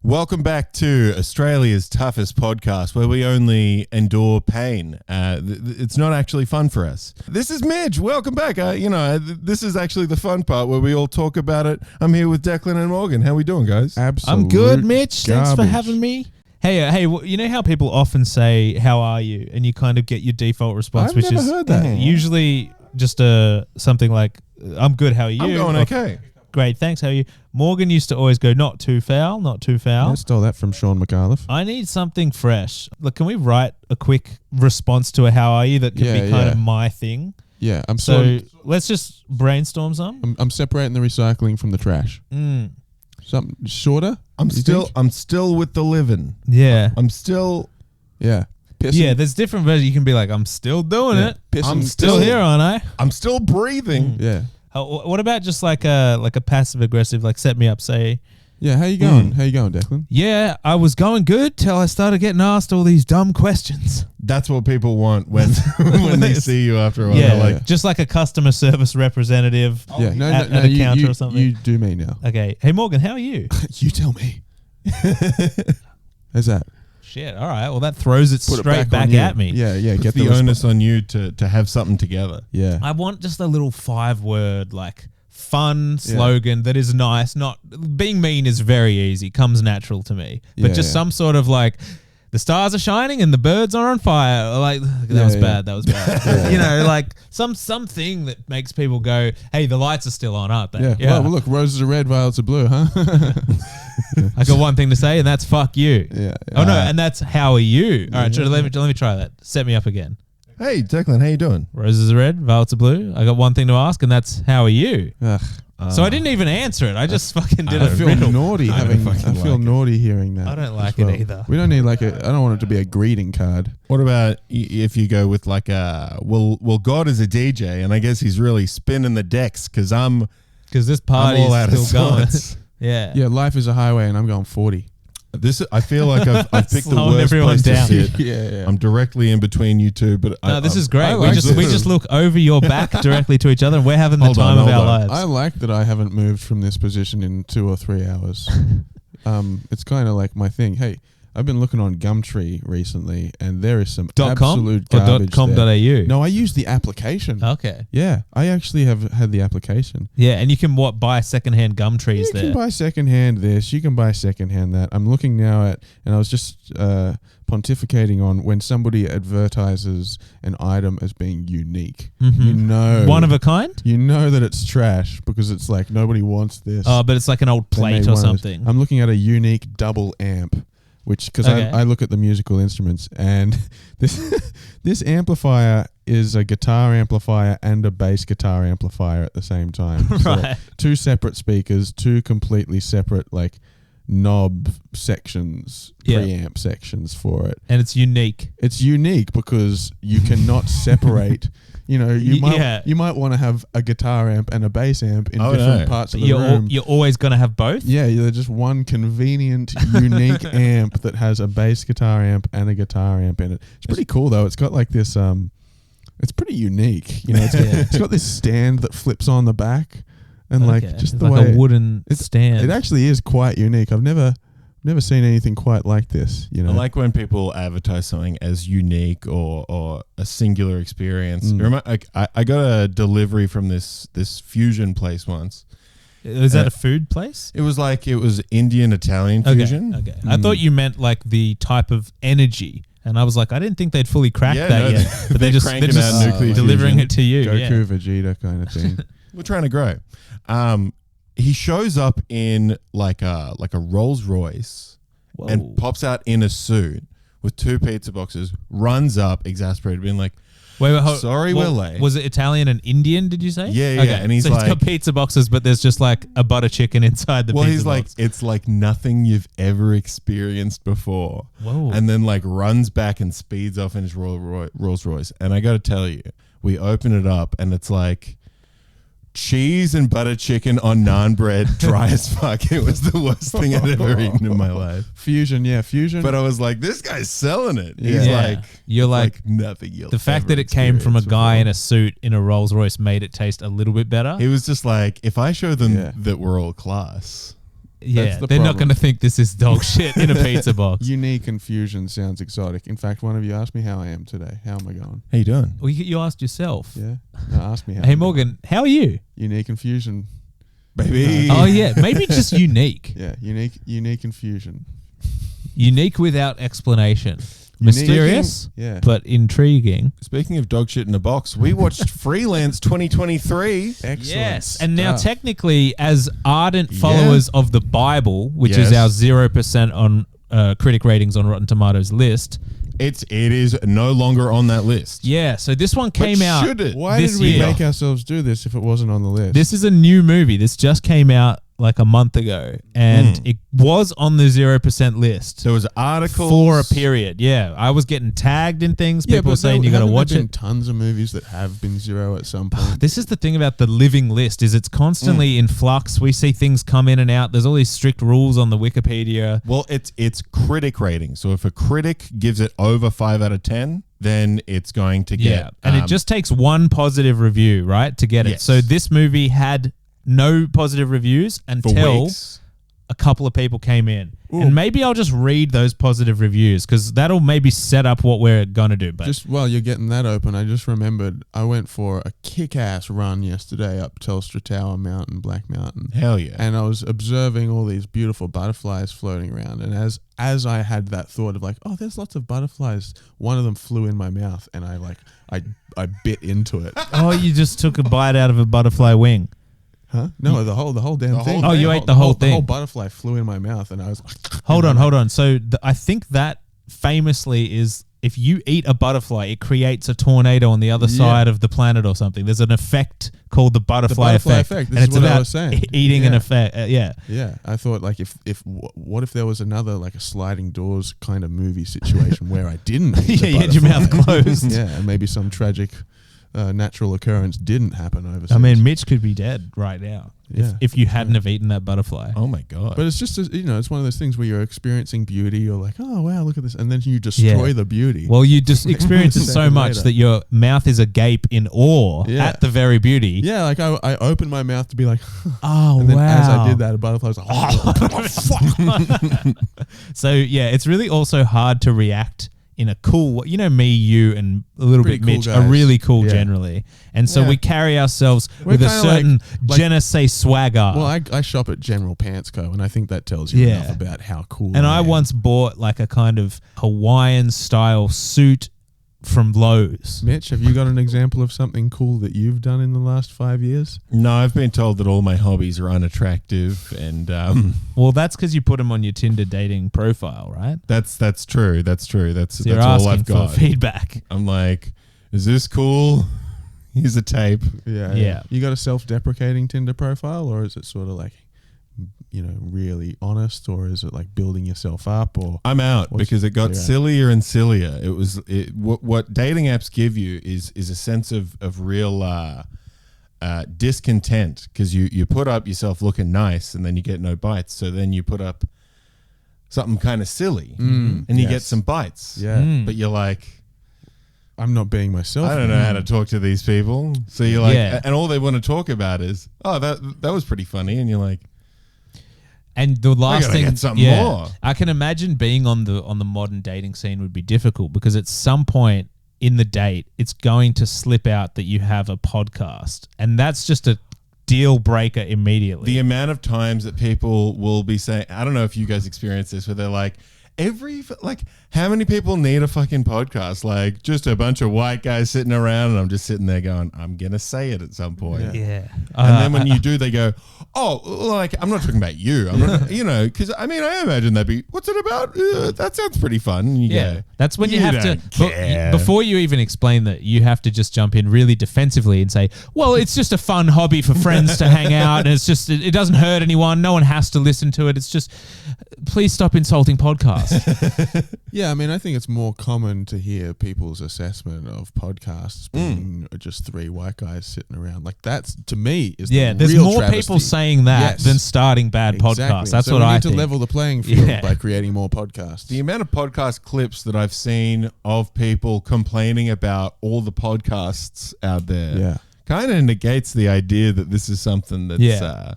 Welcome back to Australia's toughest podcast, where we only endure pain. It's not actually fun for us. This is Midge. Welcome back. This is actually the fun part where we all talk about it. I'm here with Declan and Morgan. How we doing, guys? Absolute I'm good, Mitch. garbage. Thanks for having me. Hey, you know how people often say, "How are you?" and you kind of get your default response, I've which never is heard that. usually just something like, "I'm good. How are you?" I'm going Or, okay. Great, thanks. How are you? Morgan used to always go, "Not too foul, not too foul." I stole that from Sean McAuliffe. I need something fresh. Look, can we write a quick response to a "How are you?" that could be kind of my thing? Yeah, So let's just brainstorm some. I'm separating the recycling from the trash. Something shorter. I'm still with the living. Yeah. I'm still. Yeah. Pissing. Yeah, there's different versions. You can be like, "I'm still doing it. Pissing. I'm Still here, aren't I?" I'm still breathing. Yeah. What about just like a passive aggressive, like set me up, say, Yeah. How you going? How you going, Declan? "Yeah, I was going good till I started getting asked all these dumb questions." That's what people want when they see you after a while. Yeah, They're like, just like a customer service representative Yeah. No. at a counter you, or something. You do me now. Okay. Hey, Morgan, how are you? You tell me. How's that? Shit. All right. Well, that throws it Put it straight back on you. at me. Yeah. Yeah. Puts Get the onus on you to have something together. Yeah. I want just a little 5-word, like, fun slogan that is nice. Not being mean is very easy, comes natural to me. But Yeah, just yeah. some sort of like, "The stars are shining and the birds are on fire." Like that was bad. That was bad. You know, like something that makes people go, "Hey, the lights are still on, aren't they?" Yeah. Well, look, roses are red, violets are blue, huh? I got one thing to say, and that's "fuck you." Yeah. Oh no, and that's "how are you?" All right, let me try that. Set me up again. Hey, Declan, how you doing? Roses are red, violets are blue. I got one thing to ask, and that's "how are you?" Ugh. So I didn't even answer it. I just fucking did I a feel riddle. naughty I having. don't I fucking feel like it. naughty hearing that. I don't as like it either. We don't need like a. I don't want it to be a greeting card. What about if you go with like well, God is a DJ, and I guess he's really spinning the decks because Because this I'm party all out is of still going. sorts. Yeah. Yeah, life is a highway, and I'm going 40. I feel like I've picked the Slowing worst everyone place down. to sit. Yeah. I'm directly in between you two, but No, this is great. I We like just this. look over your back directly to each other, and we're having the Hold on, time of hold our on. lives. I like that I haven't moved from this position in 2 or 3 hours. It's kind of like my thing. Hey, I've been looking on Gumtree recently, and there is some .com absolute or garbage .com.au? there. No, I use the application. Okay. Yeah, I actually have had the application. Yeah, and you can buy secondhand gum trees You there. can buy secondhand this. You can buy secondhand that. I'm looking now at, and I was just pontificating on when somebody advertises an item as being unique. Mhm. You know, One of a kind? you know that it's trash because it's like nobody wants this. Oh, but it's like an old They made plate or one of those. something. I'm looking at a unique double amp, which because Okay. I look at the musical instruments, and this amplifier is a guitar amplifier and a bass guitar amplifier at the same time. So Right. 2 separate speakers, 2 completely separate like knob sections, Yeah. preamp sections for it. And it's unique. It's unique because you cannot separate. You know, you might want to have a guitar amp and a bass amp in different parts of the room. You're always going to have both? Yeah, they're just one convenient, unique amp that has a bass guitar amp and a guitar amp in it. It's pretty cool though. It's got like this. It's pretty unique. You know, it's got this stand that flips on the back, and like just it's the like way a wooden stand. it actually is quite unique. I've never seen anything quite like this. You know, I like when people advertise something as unique or a singular experience. I got a delivery from this fusion place once. Is that a food place? It was Indian Italian fusion. Okay. I thought you meant like the type of energy. And I was like, I didn't think they'd fully cracked that yet. But they're just cranking out nuclear delivering fusion. it to you. Goku Vegeta kind of thing. We're trying to grow. He shows up in like a Rolls Royce Whoa. and pops out in a suit with 2 pizza boxes, runs up exasperated, being like, Wait, sorry, we're late. Was it Italian and Indian, did you say? Yeah. And he's so like, he's got pizza boxes, but there's just like a butter chicken inside the pizza he's like, box. it's like nothing you've ever experienced before. Whoa. And then like runs back and speeds off in his Rolls Royce. And I got to tell you, we open it up and it's like cheese and butter chicken on naan bread, dry as fuck. It was the worst thing I'd ever eaten in my life. Fusion. But I was like, this guy's selling it. Yeah. He's Yeah. like, You're like nothing you'll the fact ever that it came from a experience guy before. in a suit in a Rolls Royce made it taste a little bit better. He was just like, if I show them Yeah. that we're all class, Yeah, the they're not problem. going to think this is dog shit in a pizza box. Unique and fusion sounds exotic. In fact, one of you asked me how I am today. How am I going? How you doing? Well, you asked yourself. Yeah. No, ask me how. Hey, I'm Morgan, how are you? going. Unique and fusion. Baby. Oh, yeah. Maybe just unique. Yeah. Unique and fusion. Unique without explanation. Mysterious, Yeah. but intriguing. Speaking of dog shit in a box, we watched Freelance 2023. Excellent. Yes. And now, stuff. technically, as ardent followers of the Bible, which is our Yes. 0% on critic ratings on Rotten Tomatoes list. It is no longer on that list. Yeah. So this one But came out. should it? Why this did we year. make ourselves do this if it wasn't on the list? This is a new movie. This just came out like a month ago, and it was on the 0% list There was articles for a period. Yeah, I was getting tagged in things. People were saying you got to watch Been it. tons of movies that have been 0 at some point. This is the thing about the living list: is it's constantly in flux. We see things come in and out. There's all these strict rules on the Wikipedia. Well, it's critic rating. So if a critic gives it over 5 out of 10, then it's going to get and it just takes one positive review, right, to get it. Yes. So this movie had no positive reviews for until weeks. a couple of people came in. And maybe I'll just read those positive reviews because that'll maybe set up what we're going to do. But Just while you're getting that open, I just remembered I went for a kick-ass run yesterday up Telstra Tower Mountain, Black Mountain. Hell yeah. And I was observing all these beautiful butterflies floating around. And as I had that thought of like, oh, there's lots of butterflies, one of them flew in my mouth and I bit into it. oh, you just took a bite out of a butterfly wing. Huh? No, the whole damn whole thing. thing. Oh, you ate the whole The whole thing. butterfly flew in my mouth and I was like, Hold on. So I think that famously is if you eat a butterfly, it creates a tornado on the other side of the planet or something. There's an effect called the butterfly effect. This and is it's what I about was saying. eating an Yeah. effect. Yeah. Yeah, I thought like what if there was another like a sliding doors kind of movie situation where I didn't eat Yeah, a you had your mouth butterfly. closed. Yeah, and maybe some tragic natural occurrence didn't happen overseas. I mean, Mitch could be dead right now Yeah. if you hadn't have eaten that butterfly. Oh my god. but it's just it's one of those things where you're experiencing beauty. You're like, oh wow, look at this, and then you destroy the beauty. Well, you just experience it so Second much later. that your mouth is agape in awe Yeah. at the very beauty. yeah, like I opened my mouth to be like, Oh, and then wow. as I did that, a butterfly was like, oh, fuck. So, yeah, it's really also hard to react in a cool, me, you, and a little Pretty bit cool Mitch guys. are really cool Yeah. generally. And so Yeah. we carry ourselves We're with a kinda certain like- je ne sais swagger. Well, I shop at General Pants Co, and I think that tells you Yeah. enough about how cool. and I am. once bought like a kind of Hawaiian style suit from Lowe's. Mitch, have you got an example of something cool that you've done in the last 5 years? no, I've been told that all my hobbies are unattractive, and Well, that's because you put them on your Tinder dating profile, right? that's true. That's true. That's So you're all asking I've got. for feedback. I'm like, is this cool? Here's a tape. Yeah. You got a self-deprecating Tinder profile, or is it sort of like, really honest, or is it like building yourself up? Or I'm out What's- because it got yeah. sillier and sillier. What dating apps give you is a sense of real discontent because you put up yourself looking nice and then you get no bites. So then you put up something kind of silly and you get yes. some bites. yeah, But you're like, I'm not being myself. I don't know how to talk to these people. So you're like, Yeah. and all they want to talk about is, oh, that was pretty funny. And you're like, And the last gotta thing, get something more. I can imagine being on the modern dating scene would be difficult because at some point in the date, it's going to slip out that you have a podcast, and that's just a deal breaker immediately. the amount of times that people will be saying, I don't know if you guys experience this, where they're like, how many people need a fucking podcast? Like just a bunch of white guys sitting around, and I'm just sitting there going, I'm gonna say it at some point. yeah, And then when you do, they go, oh, like, I'm not talking about you. I'm not, because I imagine that'd be, what's it about? That sounds pretty fun. And you yeah, go, that's when you "You have to don't care." before you even explain that, you have to just jump in really defensively and say, well, it's just a fun hobby for friends to hang out, and it's just it doesn't hurt anyone. No one has to listen to it. It's just, please stop insulting podcasts. Yeah, I think it's more common to hear people's assessment of podcasts being just three white guys sitting around. Like that's, to me, is Yeah, the there's real more travesty. people saying that Yes. than starting bad Exactly. podcasts. That's so what we need I to think. level the playing field Yeah. by creating more podcasts. The amount of podcast clips that I've seen of people complaining about all the podcasts out there Yeah. kind of negates the idea that this is something that's Yeah.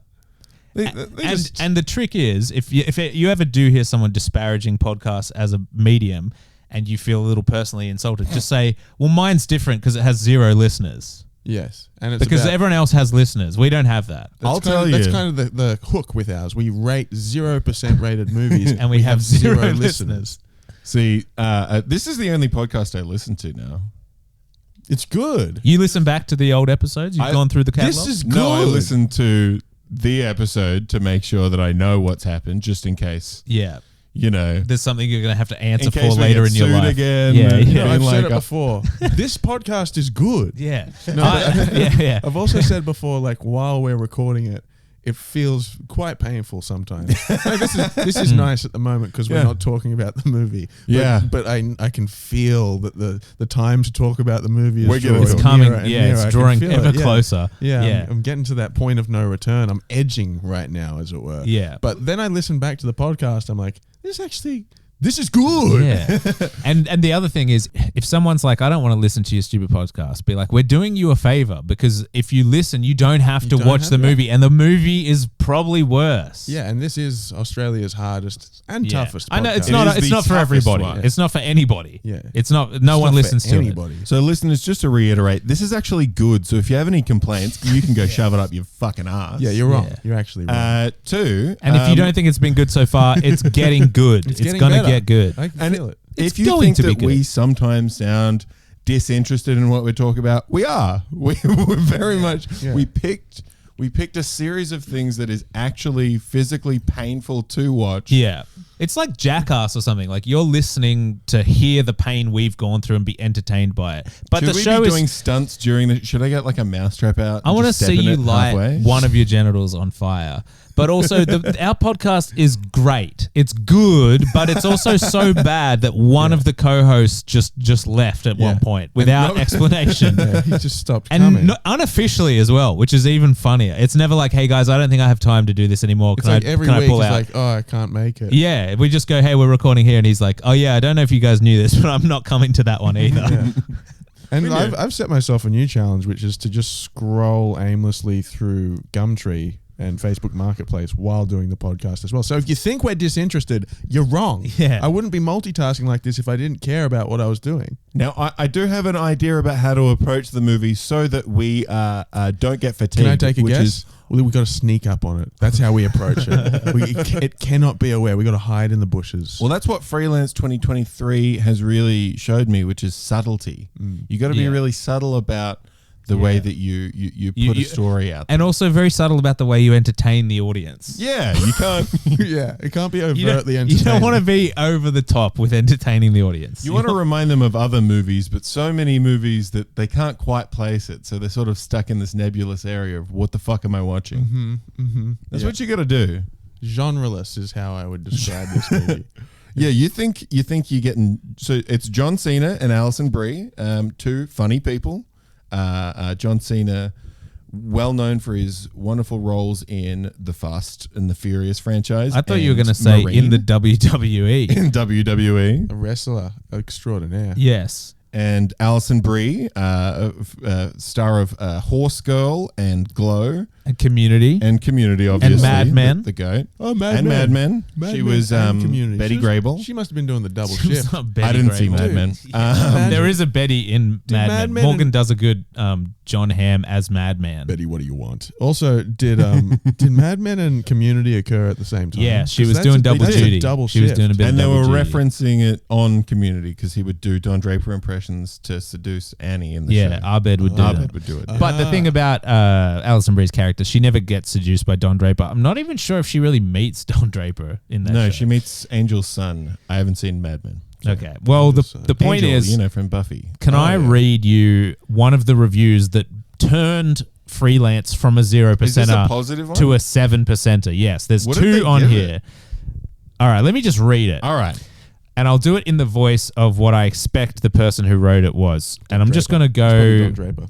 And the trick is, if you ever do hear someone disparaging podcasts as a medium and you feel a little personally insulted, just say, well, mine's different because it has 0 listeners. Yes. And it's because everyone else has listeners. We don't have that. I'll tell you. That's kind of the hook with ours. We rate 0% rated movies and we have 0 listeners. See, this is the only podcast I listen to now. It's good. You listen back to the old episodes? You've gone through the catalog? This is good. No, I listen to the episode to make sure that I know what's happened, just in case. Yeah. You know, there's something you're going to have to answer in for case we later get in your sued life. Again, Yeah, yeah. I've said like it before. This podcast is good. Yeah. No, yeah. I've also said before, like, while we're recording it, it feels quite painful sometimes. No, this is nice at the moment because we're not talking about the movie. But I can feel that the time to talk about the movie is coming. Nearer and Yeah, nearer. it's I can drawing feel ever it. closer. Yeah. I'm getting to that point of no return. I'm edging right now, as it were. Yeah. But then I listen back to the podcast. I'm like, this is good. Yeah. and the other thing is, if someone's like, I don't want to listen to your stupid podcast, be like, we're doing you a favor because if you listen, you don't have to watch the movie, and the movie is probably worse. Yeah, and this is Australia's hardest and toughest podcast. I know it's not for everybody. One. It's not for anybody. Yeah. It's not. No one listens to anybody. it. So, listeners, just to reiterate, this is actually good. So, if you have any complaints, you can go shove it up your fucking ass. Yeah, you're wrong. Yeah. You're actually wrong. 2, And if you don't think it's been good so far, it's getting good. It's getting going to better. get good. I can feel it. It's if you going think to be that good. we sometimes sound disinterested in what we're talking about, we are. We're very much. Yeah. We picked a series of things that is actually physically painful to watch. Yeah. It's like Jackass or something. Like you're listening to hear the pain we've gone through and be entertained by it. But Should the we show be is doing stunts during the? Should I get like a mousetrap out? I want to see you light one of your genitals on fire. But also, our podcast is great. It's good, but it's also so bad that one of the co-hosts just left at one point without explanation. Yeah, he just stopped And coming. unofficially as well, which is even funnier. It's never like, hey guys, I don't think I have time to do this anymore. It's Can like I every can week I pull he's out? like, oh, I can't make it. Yeah, we just go, hey, we're recording here, and he's like, oh yeah, I don't know if you guys knew this, but I'm not coming to that one either. Yeah. And I've set myself a new challenge, which is to just scroll aimlessly through Gumtree and Facebook Marketplace while doing the podcast as well. So if you think we're disinterested, you're wrong. Yeah. I wouldn't be multitasking like this if I didn't care about what I was doing. Now, I do have an idea about how to approach the movie so that we don't get fatigued. Can I take a guess? Well, we got to sneak up on it. That's how we approach it. It cannot be aware. We got to hide in the bushes. Well, that's what Freelance 2023 has really showed me, which is subtlety. You got to be really subtle about the way that you put a story out there. And also very subtle about the way you entertain the audience. Yeah, you can't. Yeah, it can't be overtly entertaining. You don't want to be over the top with entertaining the audience. You want to remind them of other movies, but so many movies that they can't quite place it, so they're sort of stuck in this nebulous area of what the fuck am I watching? That's what you got to do. Genreless is how I would describe this movie. Yeah, you think you're getting, so it's John Cena and Alison Brie, two funny people. John Cena, well known for his wonderful roles in the Fast and the Furious franchise. I thought you were going to say Marine in the WWE. in WWE. A wrestler extraordinaire. Yes. And Alison Brie, star of Horse Girl and Glow. And Community. And Community, obviously. Mad Men. The GOAT. Oh, Mad Men. Mad Men. She was Community. Betty Grable. She must have been doing the double She was shift. not Betty I didn't see Grable. Mad Men. There is a Betty in Mad Mad Men. Men Morgan and- does a good John Hamm as Mad Man. Betty, what do you want? Also, did Mad Men and Community occur at the same time? Yeah, she 'Cause was that's doing a- double that's a duty. double She was shift. doing a bit And of they double were duty. referencing it on Community because he would do Don Draper impressions to seduce Annie in the Yeah, show. Abed would do Abed that. would do it. But the thing about Alison Brie's character, she never gets seduced by Don Draper. I'm not even sure if she really meets Don Draper in that No, show. she meets Angel's son. I haven't seen Mad Men. Okay. Well, the point Angel, is, you know, from Buffy. can I read you one of the reviews that turned Freelance from a 0% Is this a positive one? to a 7%? Yes, there's What did two they on give here. All right, let me just read it. All right. And I'll do it in the voice of what I expect the person who wrote it was. And I'm just going to Probably go... Don Draper.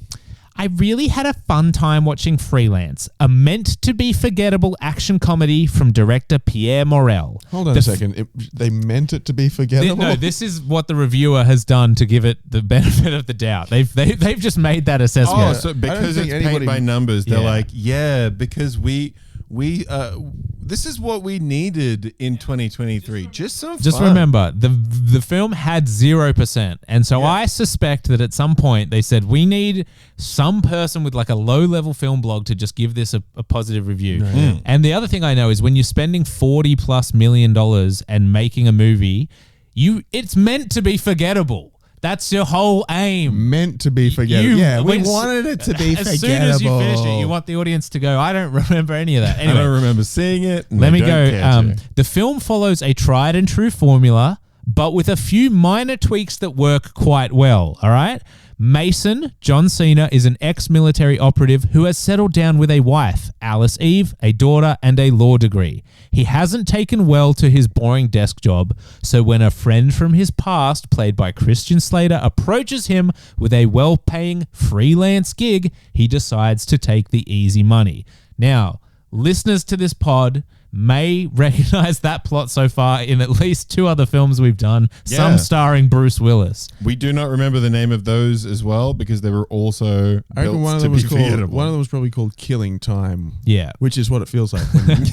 I really had a fun time watching Freelance, a meant-to-be forgettable action comedy from director Pierre Morel. Hold on a second. They meant it to be forgettable? No, this is what the reviewer has done to give it the benefit of the doubt. They've just made that assessment. Oh, so because think it's paint anybody- by numbers, they're Yeah. like, yeah, because we This is what we needed in 2023. Just some Just fun. remember, the film had 0%. And so I suspect that at some point they said, we need some person with like a low-level film blog to just give this a positive review. And the other thing I know is when you're spending $40+ million and making a movie, it's meant to be forgettable. That's your whole aim. Meant to be forgettable. We wanted it to be forgettable. As soon as you finish it, you want the audience to go, I don't remember any of that. Anyway, I don't remember seeing it. let me go. The film follows a tried and true formula, but with a few minor tweaks that work quite well. All right? Mason, John Cena, is an ex-military operative who has settled down with a wife, Alice Eve, a daughter, and a law degree. He hasn't taken well to his boring desk job, so when a friend from his past, played by Christian Slater, approaches him with a well-paying freelance gig, he decides to take the easy money. Now, listeners to this pod may recognize that plot so far in at least 2 other films we've done, some starring Bruce Willis. We do not remember the name of those as well because they were also I reckon one of them was probably called Killing Time. Yeah. Which is what it feels like. When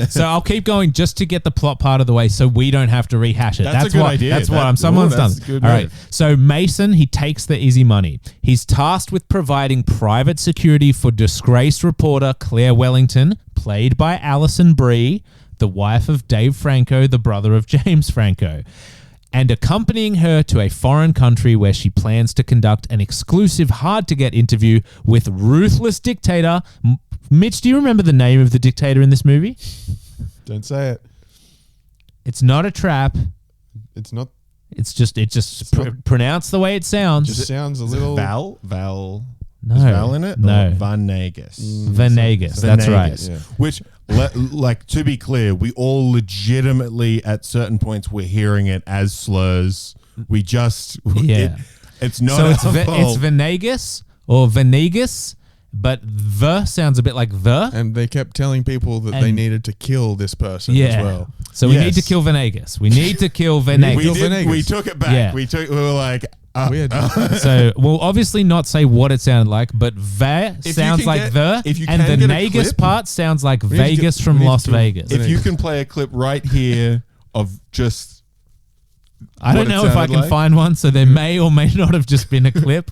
So I'll keep going just to get the plot part of the way so we don't have to rehash it. That's a good idea. That's what someone's done. A good All right. move. So Mason, he takes the easy money. He's tasked with providing private security for disgraced reporter Claire Wellington, played by Alison Brie, the wife of Dave Franco, the brother of James Franco, and accompanying her to a foreign country where she plans to conduct an exclusive hard-to-get interview with ruthless dictator. Mitch, do you remember the name of the dictator in this movie? Don't say it. It's not a trap. It's not. It's just pronounced the way it sounds. Just sounds a little. Val. No. Is Val in it? No. Or Venegas. Venegas. That's right. Yeah. Which, like, to be clear, we all legitimately, at certain points, we're hearing it as slurs. We just, it's not So our it's fault. Venegas or Venegas, but the sounds a bit like the. And they kept telling people that they needed to kill this person as well. So we need to kill Venegas. We need to kill Venegas. We took it back. Yeah. We were like, Weird. So we'll obviously not say what it sounded like, but sounds like and the Negus part sounds like Vegas from Las Vegas. if you can play a clip right here of just, I don't know if I can find one, so there may or may not have just been a clip.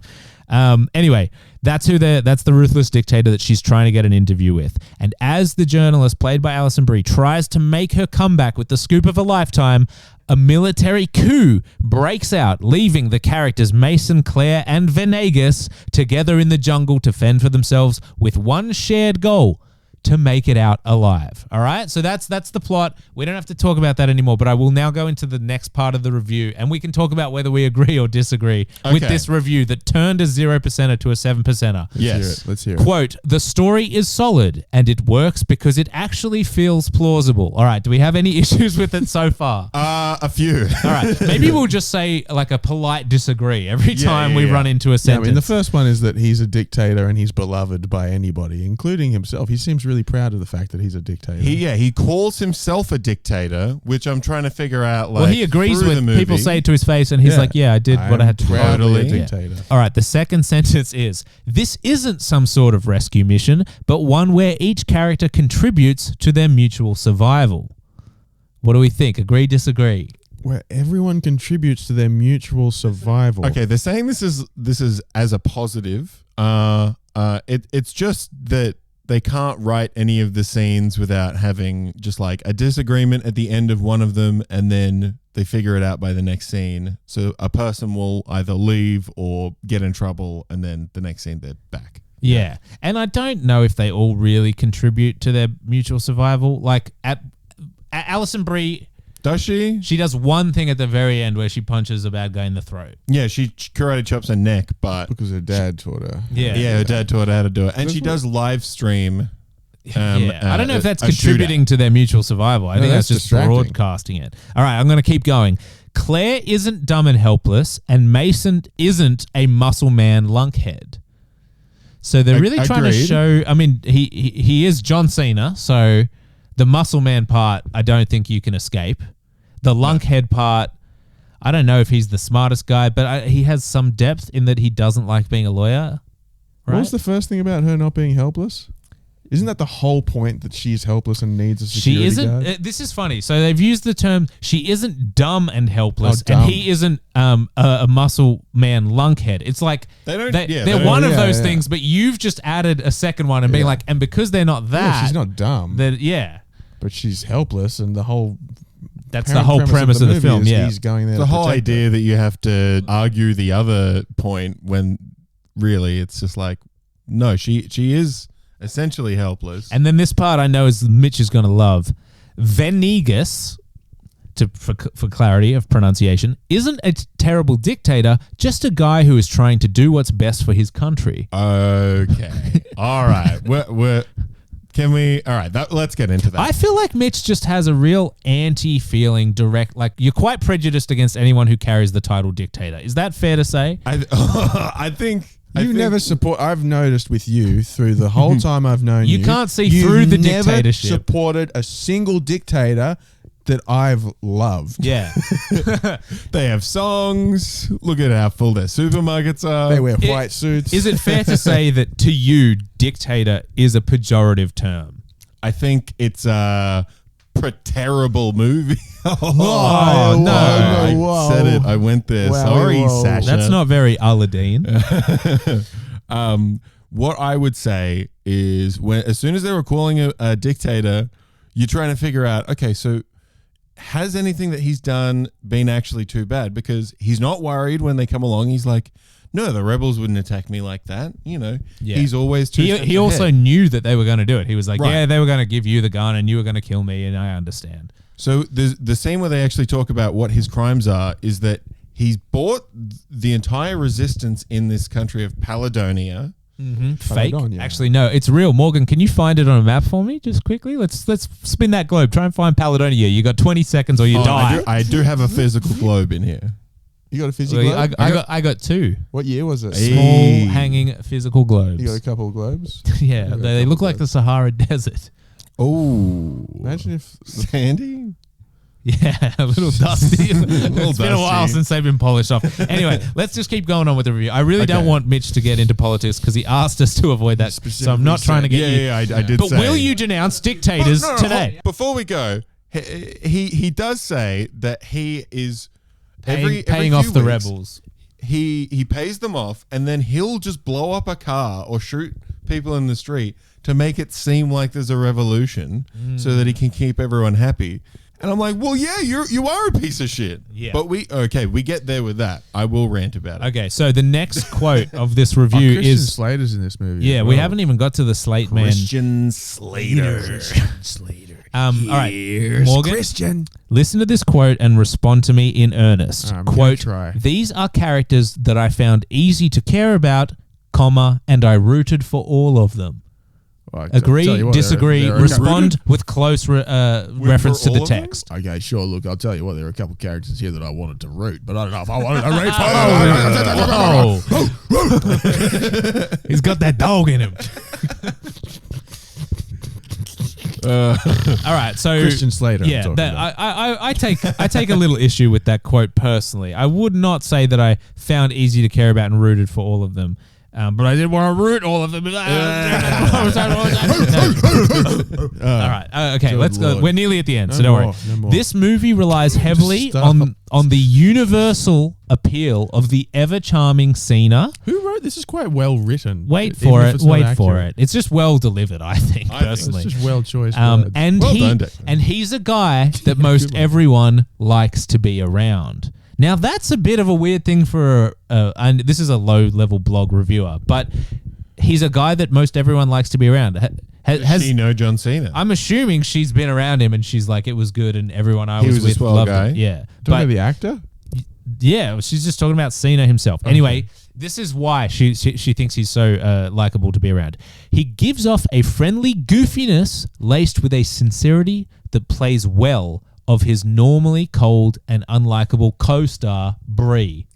Anyway, that's the ruthless dictator that she's trying to get an interview with. And as the journalist, played by Alison Brie, tries to make her comeback with the scoop of a lifetime, a military coup breaks out, leaving the characters Mason, Claire, and Venegas together in the jungle to fend for themselves with one shared goal: to make it out alive. All right? So that's the plot. We don't have to talk about that anymore, but I will now go into the next part of the review, and we can talk about whether we agree or disagree with this review that turned a 0%er to a 7%er. yes. Let's hear it. Quote, "The story is solid, and it works because it actually feels plausible." All right, do we have any issues with it so far? A few. All right, maybe we'll just say like a polite disagree every time we run into a Yeah, I sentence. mean, the first one is that he's a dictator and he's beloved by anybody, including himself. He seems really proud of the fact that he's a dictator. He calls himself a dictator, which I'm trying to figure out. Like, well, he agrees through with the movie. people say it to his face, and he's like, "Yeah, I did what I had to do." proudly a Totally. dictator. All right, the second sentence is, "This isn't some sort of rescue mission, but one where each character contributes to their mutual survival." What do we think? Agree, disagree? Where everyone contributes to their mutual survival. Okay, they're saying this is as a positive. It's just that they can't write any of the scenes without having just like a disagreement at the end of one of them, and then they figure it out by the next scene. So a person will either leave or get in trouble, and then the next scene they're back. Yeah. And I don't know if they all really contribute to their mutual survival. Like at Alison Brie, Does she? she does one thing at the very end where she punches a bad guy in the throat. Yeah, she karate chops her neck, but Because her dad taught her. Yeah. her dad taught her how to do it, and she does live stream. I don't know if that's a contributing to their mutual survival. I think that's that's just distracting. broadcasting it. All right, I'm going to keep going. Claire isn't dumb and helpless, and Mason isn't a muscle man lunkhead. So they're really trying to Agreed. show. I mean, he is John Cena, so the muscle man part, I don't think you can escape. The lunkhead part, I don't know if he's the smartest guy, but he has some depth in that he doesn't like being a lawyer. Right? What was the first thing about her not being helpless? Isn't that the whole point, that she's helpless and needs a security She isn't. guard? This is funny. So they've used the term she isn't dumb and helpless, Oh, dumb. and he isn't a muscle man lunkhead. It's like They don't- they're yeah, they one don't- of yeah, those yeah. things, but you've just added a second one and being like, and because they're not that, Yeah, she's not dumb, yeah, but she's helpless, and the whole that's the whole premise of the movie film. is Yeah, he's going there. The to whole protect her. idea that you have to argue the other point when really it's just like, no, she is essentially helpless. and then this part I know is Mitch is going to love. Venegas, for clarity of pronunciation, isn't a terrible dictator, just a guy who is trying to do what's best for his country. Okay. All right. Can we? All right. Let's get into that. I feel like Mitch just has a real anti-feeling direct, like you're quite prejudiced against anyone who carries the title dictator. Is that fair to say? I think You never support. I've noticed with you through the whole time I've known you. You can't see you've through the never dictatorship. supported a single dictator that I've loved. Yeah. they have songs. Look at how full their supermarkets are. They wear white suits. Is it fair to say that to you, dictator is a pejorative term? I think it's a terrible movie. Oh, no. I Whoa. said it. I went there. Wow, Sorry, whoa. Sasha. That's not very Aladdin. What I would say is as soon as they were calling a dictator, you're trying to figure out, okay, so has anything that he's done been actually too bad? Because he's not worried when they come along. He's like, no, the rebels wouldn't attack me like that. Yeah. He's always too. He also knew that they were going to do it. He was like, Right. yeah, they were going to give you the gun and you were going to kill me, and I understand. So the scene where they actually talk about what his crimes are is that he's bought the entire resistance in this country of Paladonia. Fake. Paladonia. Actually, no, it's real. Morgan, can you find it on a map for me just quickly? Let's spin that globe. Try and find Paladonia. You got 20 seconds or you die. I do have a physical globe in here. You got a physical Well, globe? I got two What year was it? Hey. small hanging physical globes. You got a couple of globes? Yeah, got a they couple look like the Sahara Desert. Oh, Imagine if... Sandy. Yeah, a little dusty. It's been a while dusty. since they've been polished off. Anyway, let's just keep going on with the review. I really don't Okay. want Mitch to get into politics because he asked us to avoid that. So I'm not trying to get you. Yeah, I did But say. will you denounce dictators No, today? Before we go, he does say that he is every Paying few off the weeks, rebels. He pays them off, and then he'll just blow up a car or shoot people in the street to make it seem like there's a revolution, so that he can keep everyone happy. And I'm like, well, yeah, you are a piece of shit. Yeah. But we get there with that. I will rant about it. Okay, so the next quote of this review Christian is Slater's in this movie. yeah, as we well. haven't even got to the Slate man. Christian Slater. All right, Morgan, Christian. listen to this quote and respond to me in earnest. I'm gonna Quote: try. These are characters that I found easy to care about, comma, and I rooted for all of them. Well, I tell Agree, you what, disagree, there are a respond with close reference to all the of them? text. couple- Okay, sure. Look, I'll tell you what. There are a couple characters here that I wanted to root, but I don't know if I wanted to root for. Oh, he's got that dog in him. All right, so Christian Slater. I'm yeah, talking that, about. I take a little issue with that quote personally. I would not say that I found easy to care about and rooted for all of them. But I did want to root all of them. All right. Okay, Good let's go. Lord. We're nearly at the end, so No don't more, worry. no more. This movie relies heavily Stop. on the universal appeal of the ever charming Cena. Who wrote this? Is quite well written. Wait even for if it. it's not Wait for accurate. it. It's just well delivered, I think, I think personally. It's just well choiced words. And Well done, Declan. and he's a guy that most everyone likes to be around. Now that's a bit of a weird thing for and this is a low level blog reviewer, but he's a guy that most everyone likes to be around. Does she know John Cena? I'm assuming she's been around him and she's like, it was good, and everyone I He was was a with swell loved guy. it. Yeah, Talking but about the actor? yeah, she's just talking about Cena himself. Anyway, this is why she thinks he's so likable to be around. He gives off a friendly goofiness laced with a sincerity that plays well of his normally cold and unlikable co-star Brie.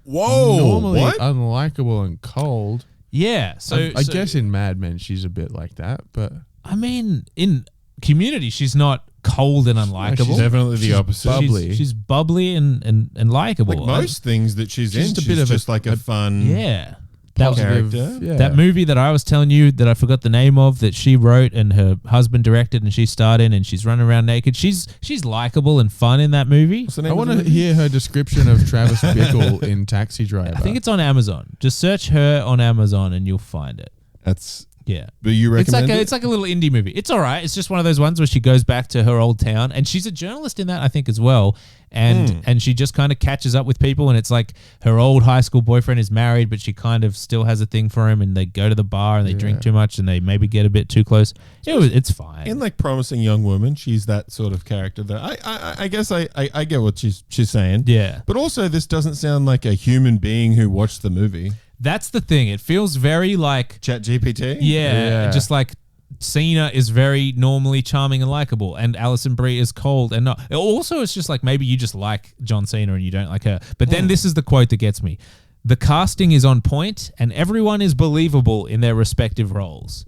Whoa, Normally what? unlikable and cold. Yeah, so I guess in Mad Men she's a bit like that, but I mean, in Community, she's not cold and unlikable. She's definitely the opposite. bubbly. She's bubbly and likable. Like most things that she's in, just a she's bit of just like a fun. Yeah. character. Yeah. That movie that I was telling you that I forgot the name of, that she wrote and her husband directed and she starred in, and she's running around naked. She's likable and fun in that movie. What's the name I of want the to movie? hear her description of Travis Bickle in Taxi Driver. I think it's on Amazon. Just search her on Amazon and you'll find it. That's. Yeah. But you recommend It's like a little indie movie. It's all right. It's just one of those ones where she goes back to her old town, and she's a journalist in that, I think, as well. And she just kind of catches up with people, and it's like her old high school boyfriend is married, but she kind of still has a thing for him, and they go to the bar and they drink too much and they maybe get a bit too close. It's fine. In like Promising Young Woman, she's that sort of character that I guess I get what she's saying. Yeah. But also, this doesn't sound like a human being who watched the movie. That's the thing. It feels very like ChatGPT? Yeah, just like Cena is very normally charming and likable, and Alison Brie is cold and not. Also, it's just like maybe you just like John Cena and you don't like her. But then this is the quote that gets me. The casting is on point and everyone is believable in their respective roles.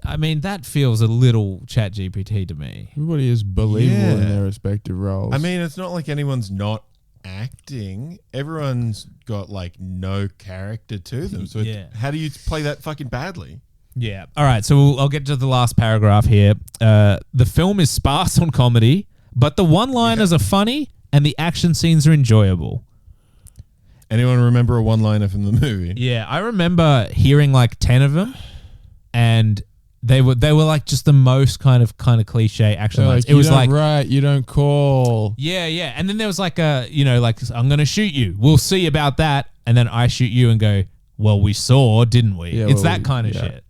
I mean, that feels a little ChatGPT to me. Everybody is believable in Yeah. their respective roles. I mean, it's not like anyone's not acting. Everyone's got like no character to them. So how do you play that fucking badly? Yeah. All right. So I'll get to the last paragraph here. The film is sparse on comedy, but the one-liners are funny and the action scenes are enjoyable. Anyone remember a one-liner from the movie? Yeah, I remember hearing like 10 of them, and they were like just the most kind of cliche action They're lines. like, It was like, right, you don't call. yeah, and then there was like like, I'm gonna shoot you. We'll see about that. And then I shoot you and go, well, we saw, didn't we? Yeah, it's well, that kind of yeah. shit.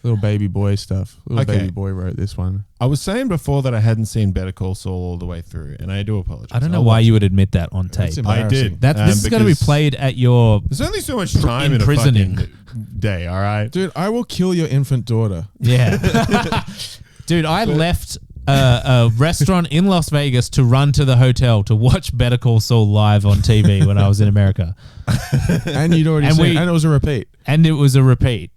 Little baby boy stuff. Little Okay. baby boy wrote this one. I was saying before that I hadn't seen Better Call Saul all the way through, and I do apologize. I don't know I'll why watch you would admit that on tape. That's I embarrassing. did. This is going to be because played at your There's only so much time in a imprisoning. fucking day, all right? Dude, I will kill your infant daughter. Yeah. Dude, I left a restaurant in Las Vegas to run to the hotel to watch Better Call Saul live on TV when I was in America. And you'd already And seen we- it, and it was a repeat. And it was a repeat.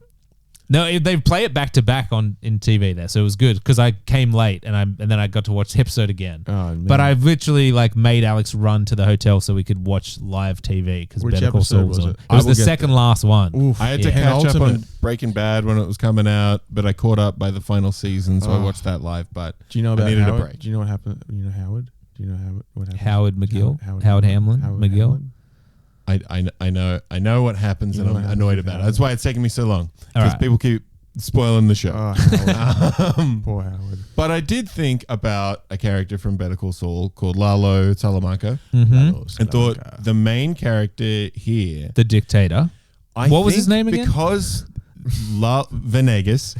No, they play it back to back in TV there, so it was good because I came late and then I got to watch the episode again. Oh, man. But I literally like made Alex run to the hotel so we could watch live TV because Which Better Call Saul episode was was on. it? It was I will the get second last one. Oof. I had to Yeah. catch up on Penultimate. Breaking Bad when it was coming out, but I caught up by the final season, so I watched that live. But Do you know about I needed Howard? a break. Do you know what happened? You know Howard? Do you know what happened? Howard McGill, Howard Hamlin, McGill. Hamlin? I know what happens, You and know I'm what annoyed happens with about it. Howard. That's why it's taking me so long All because right. people keep spoiling the show. Oh, Howard. Poor Howard. But I did think about a character from Better Call Saul called Lalo Salamanca, Mhm. and thought the main character here. The dictator. I What was his think name again? Because Venegas.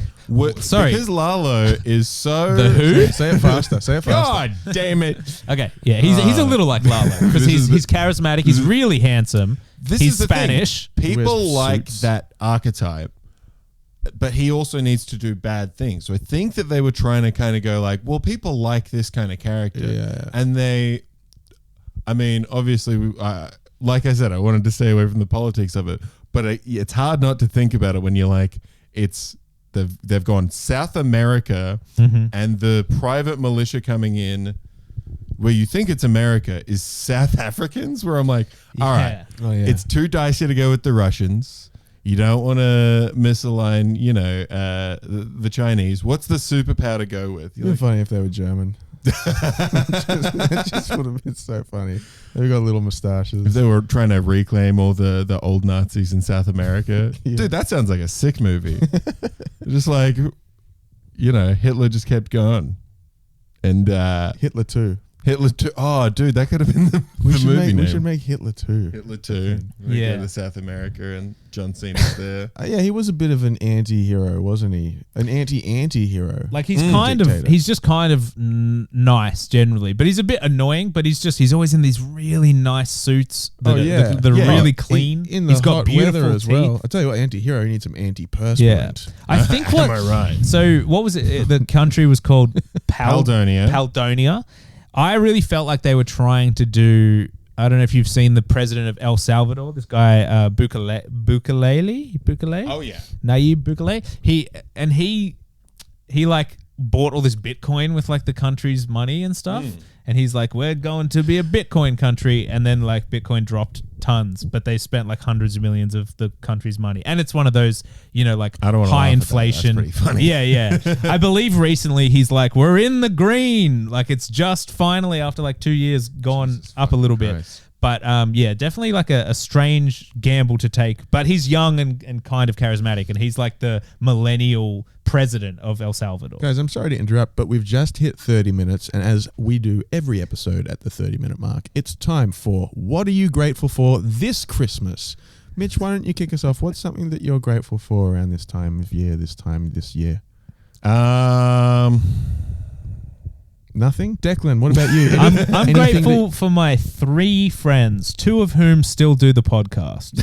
Sorry. Because Lalo is so. The who? Say it faster. Say it faster. God damn it! Okay, yeah, he's a little like Lalo because This is he's charismatic. He's really handsome. This He's is the thing. Spanish. People Wears like suits. that archetype, but he also needs to do bad things. So I think that they were trying to kind of go like, well, people like this kind of character, Yeah. and they. I mean, obviously, like I said, I wanted to stay away from the politics of it, but it's hard not to think about it when you're like, they've gone South America, and the private militia coming in, where you think it's America, is South Africans. Where I'm like, all right, Oh, yeah. it's too dicey to go with the Russians. You don't want to misalign, the Chinese. What's the superpower to go with? It'd You're be like, funny if they were German. It just would have been so funny. They've got little if mustaches. they were trying to reclaim all the old Nazis in South America, Yeah. dude, that sounds like a sick movie. Just like, Hitler just kept going, and Hitler 2. Hitler 2. Oh, dude, that could have been the movie name. We should make Hitler 2. Hitler 2. We Yeah. go to South America and John Cena's there. Yeah, he was a bit of an anti-hero, wasn't he? An anti-hero. Like he's kind of Dictator. he's just kind of nice generally, but he's a bit annoying. But he's always in these really nice suits. That they're Yeah. really clean. In the he's got hot beautiful weather as teeth. well. I tell you what, anti-hero, you need some antiperspirant. Yeah, I think what. Am I right? So what was it? The country was called Paldonia. Paldonia. I really felt like they were trying to do. I don't know if you've seen the president of El Salvador, this guy Bukele. Oh, yeah. Nayib Bukele. He like bought all this Bitcoin with like the country's money and stuff. And he's like, we're going to be a Bitcoin country. And then like Bitcoin dropped tons, but they spent like hundreds of millions of the country's money. And it's one of those, like I don't wanna high laugh at that. inflation. That's pretty funny. Yeah. I believe recently he's like, we're in the green. Like it's just finally after like 2 years gone up a little bit. But definitely like a strange gamble to take. But he's young and kind of charismatic, and he's like the millennial president of El Salvador. Guys, I'm sorry to interrupt, but we've just hit 30 minutes, and as we do every episode at the 30-minute mark, it's time for What Are You Grateful For This Christmas? Mitch, why don't you kick us off? What's something that you're grateful for around this time of year, this year? Nothing? Declan, what about you? I'm grateful for my 3 friends, 2 of whom still do the podcast.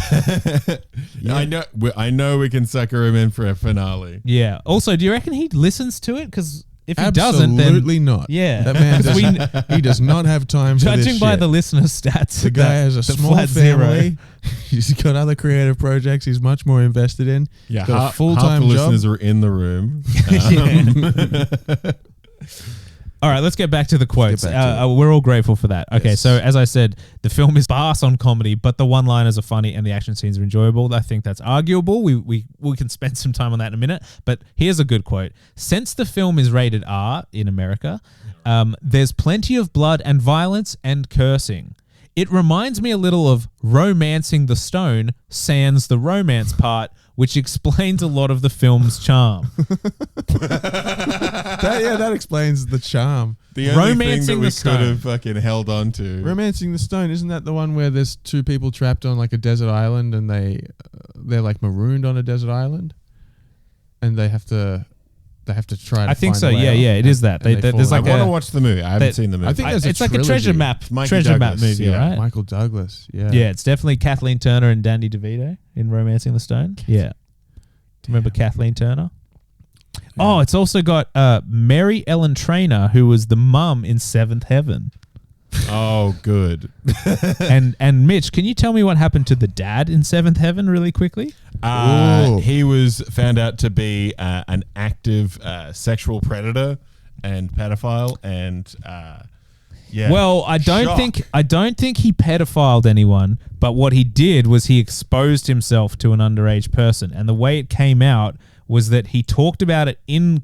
I know we can sucker him in for a finale. Yeah. Also, do you reckon he listens to it? Because if he doesn't, then... Absolutely not. Yeah. That man he does not have time for this Judging by shit. the listener stats. The guy has a small family. He's got other creative projects he's much more invested in. Yeah, He's got a half full-time the job. listeners are in the room. All right, let's get back to the quotes. back to We're all grateful for that. Okay, Yes. so as I said, the film is sparse on comedy, but the one-liners are funny and the action scenes are enjoyable. I think that's arguable. We can spend some time on that in a minute. But here's a good quote. Since the film is rated R in America, there's plenty of blood and violence and cursing. It reminds me a little of Romancing the Stone, sans the romance part, which explains a lot of the film's charm. That explains the charm. The only Romancing thing that we the could Stone. have fucking held on to. Romancing the Stone, isn't that the one where there's 2 people trapped on like a desert island and they're like marooned on a desert island, and they have to try to I think find so. a way Yeah, out, it is that. and they There's fall I like in. want to watch the movie. I haven't seen the movie. I think there's it's a like a treasure trilogy. map, Mikey treasure map Douglas, movie, yeah. right? Michael Douglas, yeah. Yeah, it's definitely Kathleen Turner and Danny DeVito in Romancing the Stone. Yeah. Remember Kathleen Turner? Oh, it's also got Mary Ellen Trainor, who was the mum in Seventh Heaven. Oh, good. and Mitch, can you tell me what happened to the dad in Seventh Heaven really quickly? He was found out to be an active sexual predator and pedophile, and yeah. Well, I don't think he pedophiled anyone, but what he did was he exposed himself to an underage person, and the way it came out was that he talked about it in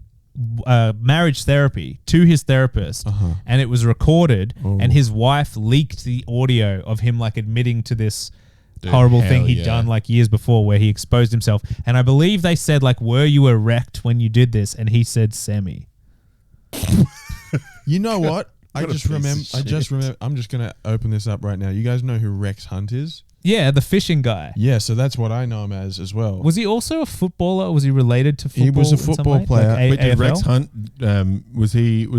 marriage therapy to his therapist, and it was recorded, and his wife leaked the audio of him like admitting to this horrible thing hell he'd yeah. done like years before, where he exposed himself. And I believe they said like, were you erect when you did this? And he said semi. You know what? I What a just piece of remember. I'm just gonna open this up right now. You guys know who Rex Hunt is? Yeah, the fishing guy. Yeah, so that's what I know him as well. Was he also a footballer? Was he related to football? He was a in some football way? player. Like Wait, did Rex AFL? Hunt? Was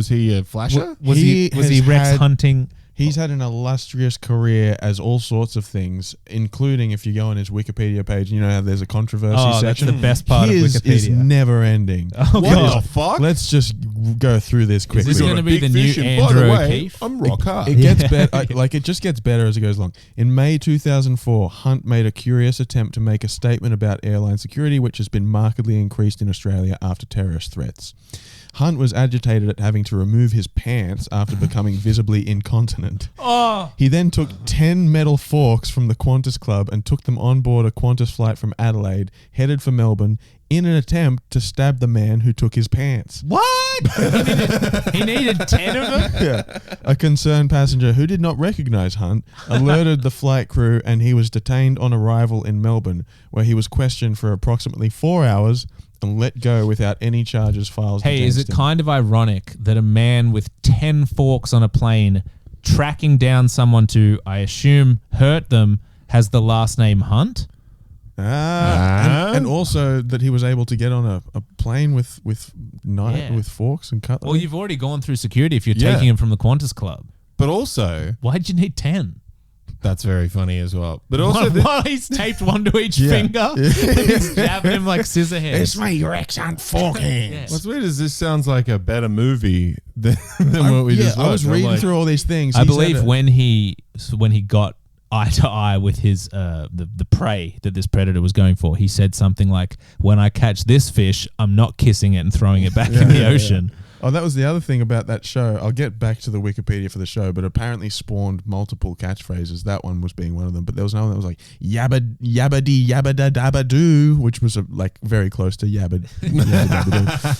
he a flasher? Was he He Rex has hunting? He's had an illustrious career as all sorts of things, including if you go on his Wikipedia page, you know how there's a controversy Oh, that's section. the best part of His is Wikipedia. never ending. Oh, What God. the fuck? Let's just go through this quickly. this We got gonna a be big the new fish, and Andrew by the way, O'Keefe? I'm rock hard. It gets better. Like it just gets better as it goes along. In May 2004, Hunt made a curious attempt to make a statement about airline security, which has been markedly increased in Australia after terrorist threats. Hunt was agitated at having to remove his pants after becoming visibly incontinent. Oh, He then took 10 metal forks from the Qantas Club and took them on board a Qantas flight from Adelaide, headed for Melbourne, in an attempt to stab the man who took his pants. what? he needed 10 of them? Yeah. A concerned passenger who did not recognize Hunt alerted the flight crew, and he was detained on arrival in Melbourne, where he was questioned for approximately 4 hours and let go without any charges filed Hey, against is it him. kind of ironic that a man with 10 forks on a plane tracking down someone to, I assume, hurt them has the last name Hunt? And also that he was able to get on a plane with Yeah. with forks and cut them. Well, you've already gone through security if you're Yeah. taking him from the Qantas Club. But also, Why'd you need 10? that's very funny as well. But also, While he's taped one to each finger, he's jabbing him like scissor hands. my Rex Hunt fork hands. what's weird is this sounds like a better movie than what we just watched. I was I'm reading like, through all these things. I He said believe it. when he got eye to eye with his the prey that this predator was going for, he said something like, "When I catch this fish, I'm not kissing it and throwing it back in the ocean." Oh, that was the other thing about that show. I'll get back to the Wikipedia for the show, but apparently spawned multiple catchphrases. That one was being one of them. But there was another one that was like yabba yabbadi yabba dabba doo, which was like very close to yabba dabba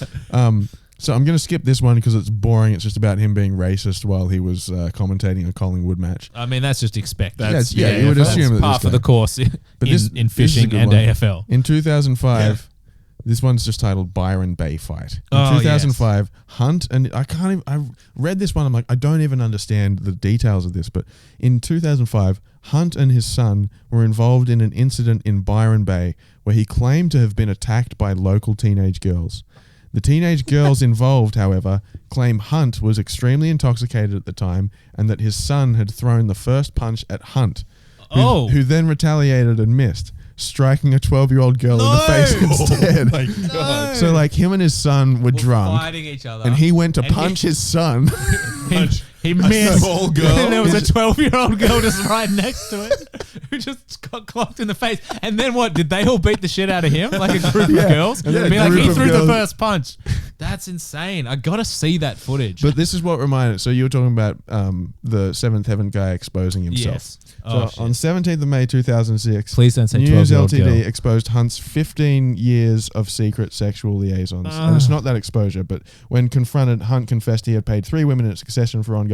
doo. So I'm going to skip this one because it's boring. It's just about him being racist while he was commentating a Collingwood match. I mean, that's just expected. You would assume that par for the course But in fishing and AFL. In 2005, this one's just titled Byron Bay Fight. In 2005, Hunt, and I read this one, I'm like, I don't even understand the details of this, but in 2005, Hunt and his son were involved in an incident in Byron Bay where he claimed to have been attacked by local teenage girls. The teenage girls involved, however, claim Hunt was extremely intoxicated at the time and that his son had thrown the first punch at Hunt, who then retaliated and missed, striking a 12-year-old girl in the face instead. Oh my God. So like him and his son were drunk, fighting each other, and he went to punch his son. He missed. Small girl. And there was a 12-year-old girl just right next to it who just got clocked in the face. And then what? Did they all beat the shit out of him like a group of girls? Yeah, Be like, group he of threw the girls. first punch. That's insane. I got to see that footage. But this is what reminded. So you were talking about the Seventh Heaven guy exposing himself. Yes. So on 17th of May 2006, Please don't say News 12-year-old LTD girl. exposed Hunt's 15 years of secret sexual liaisons. And it's not that exposure, but when confronted, Hunt confessed he had paid 3 women in succession for ongoing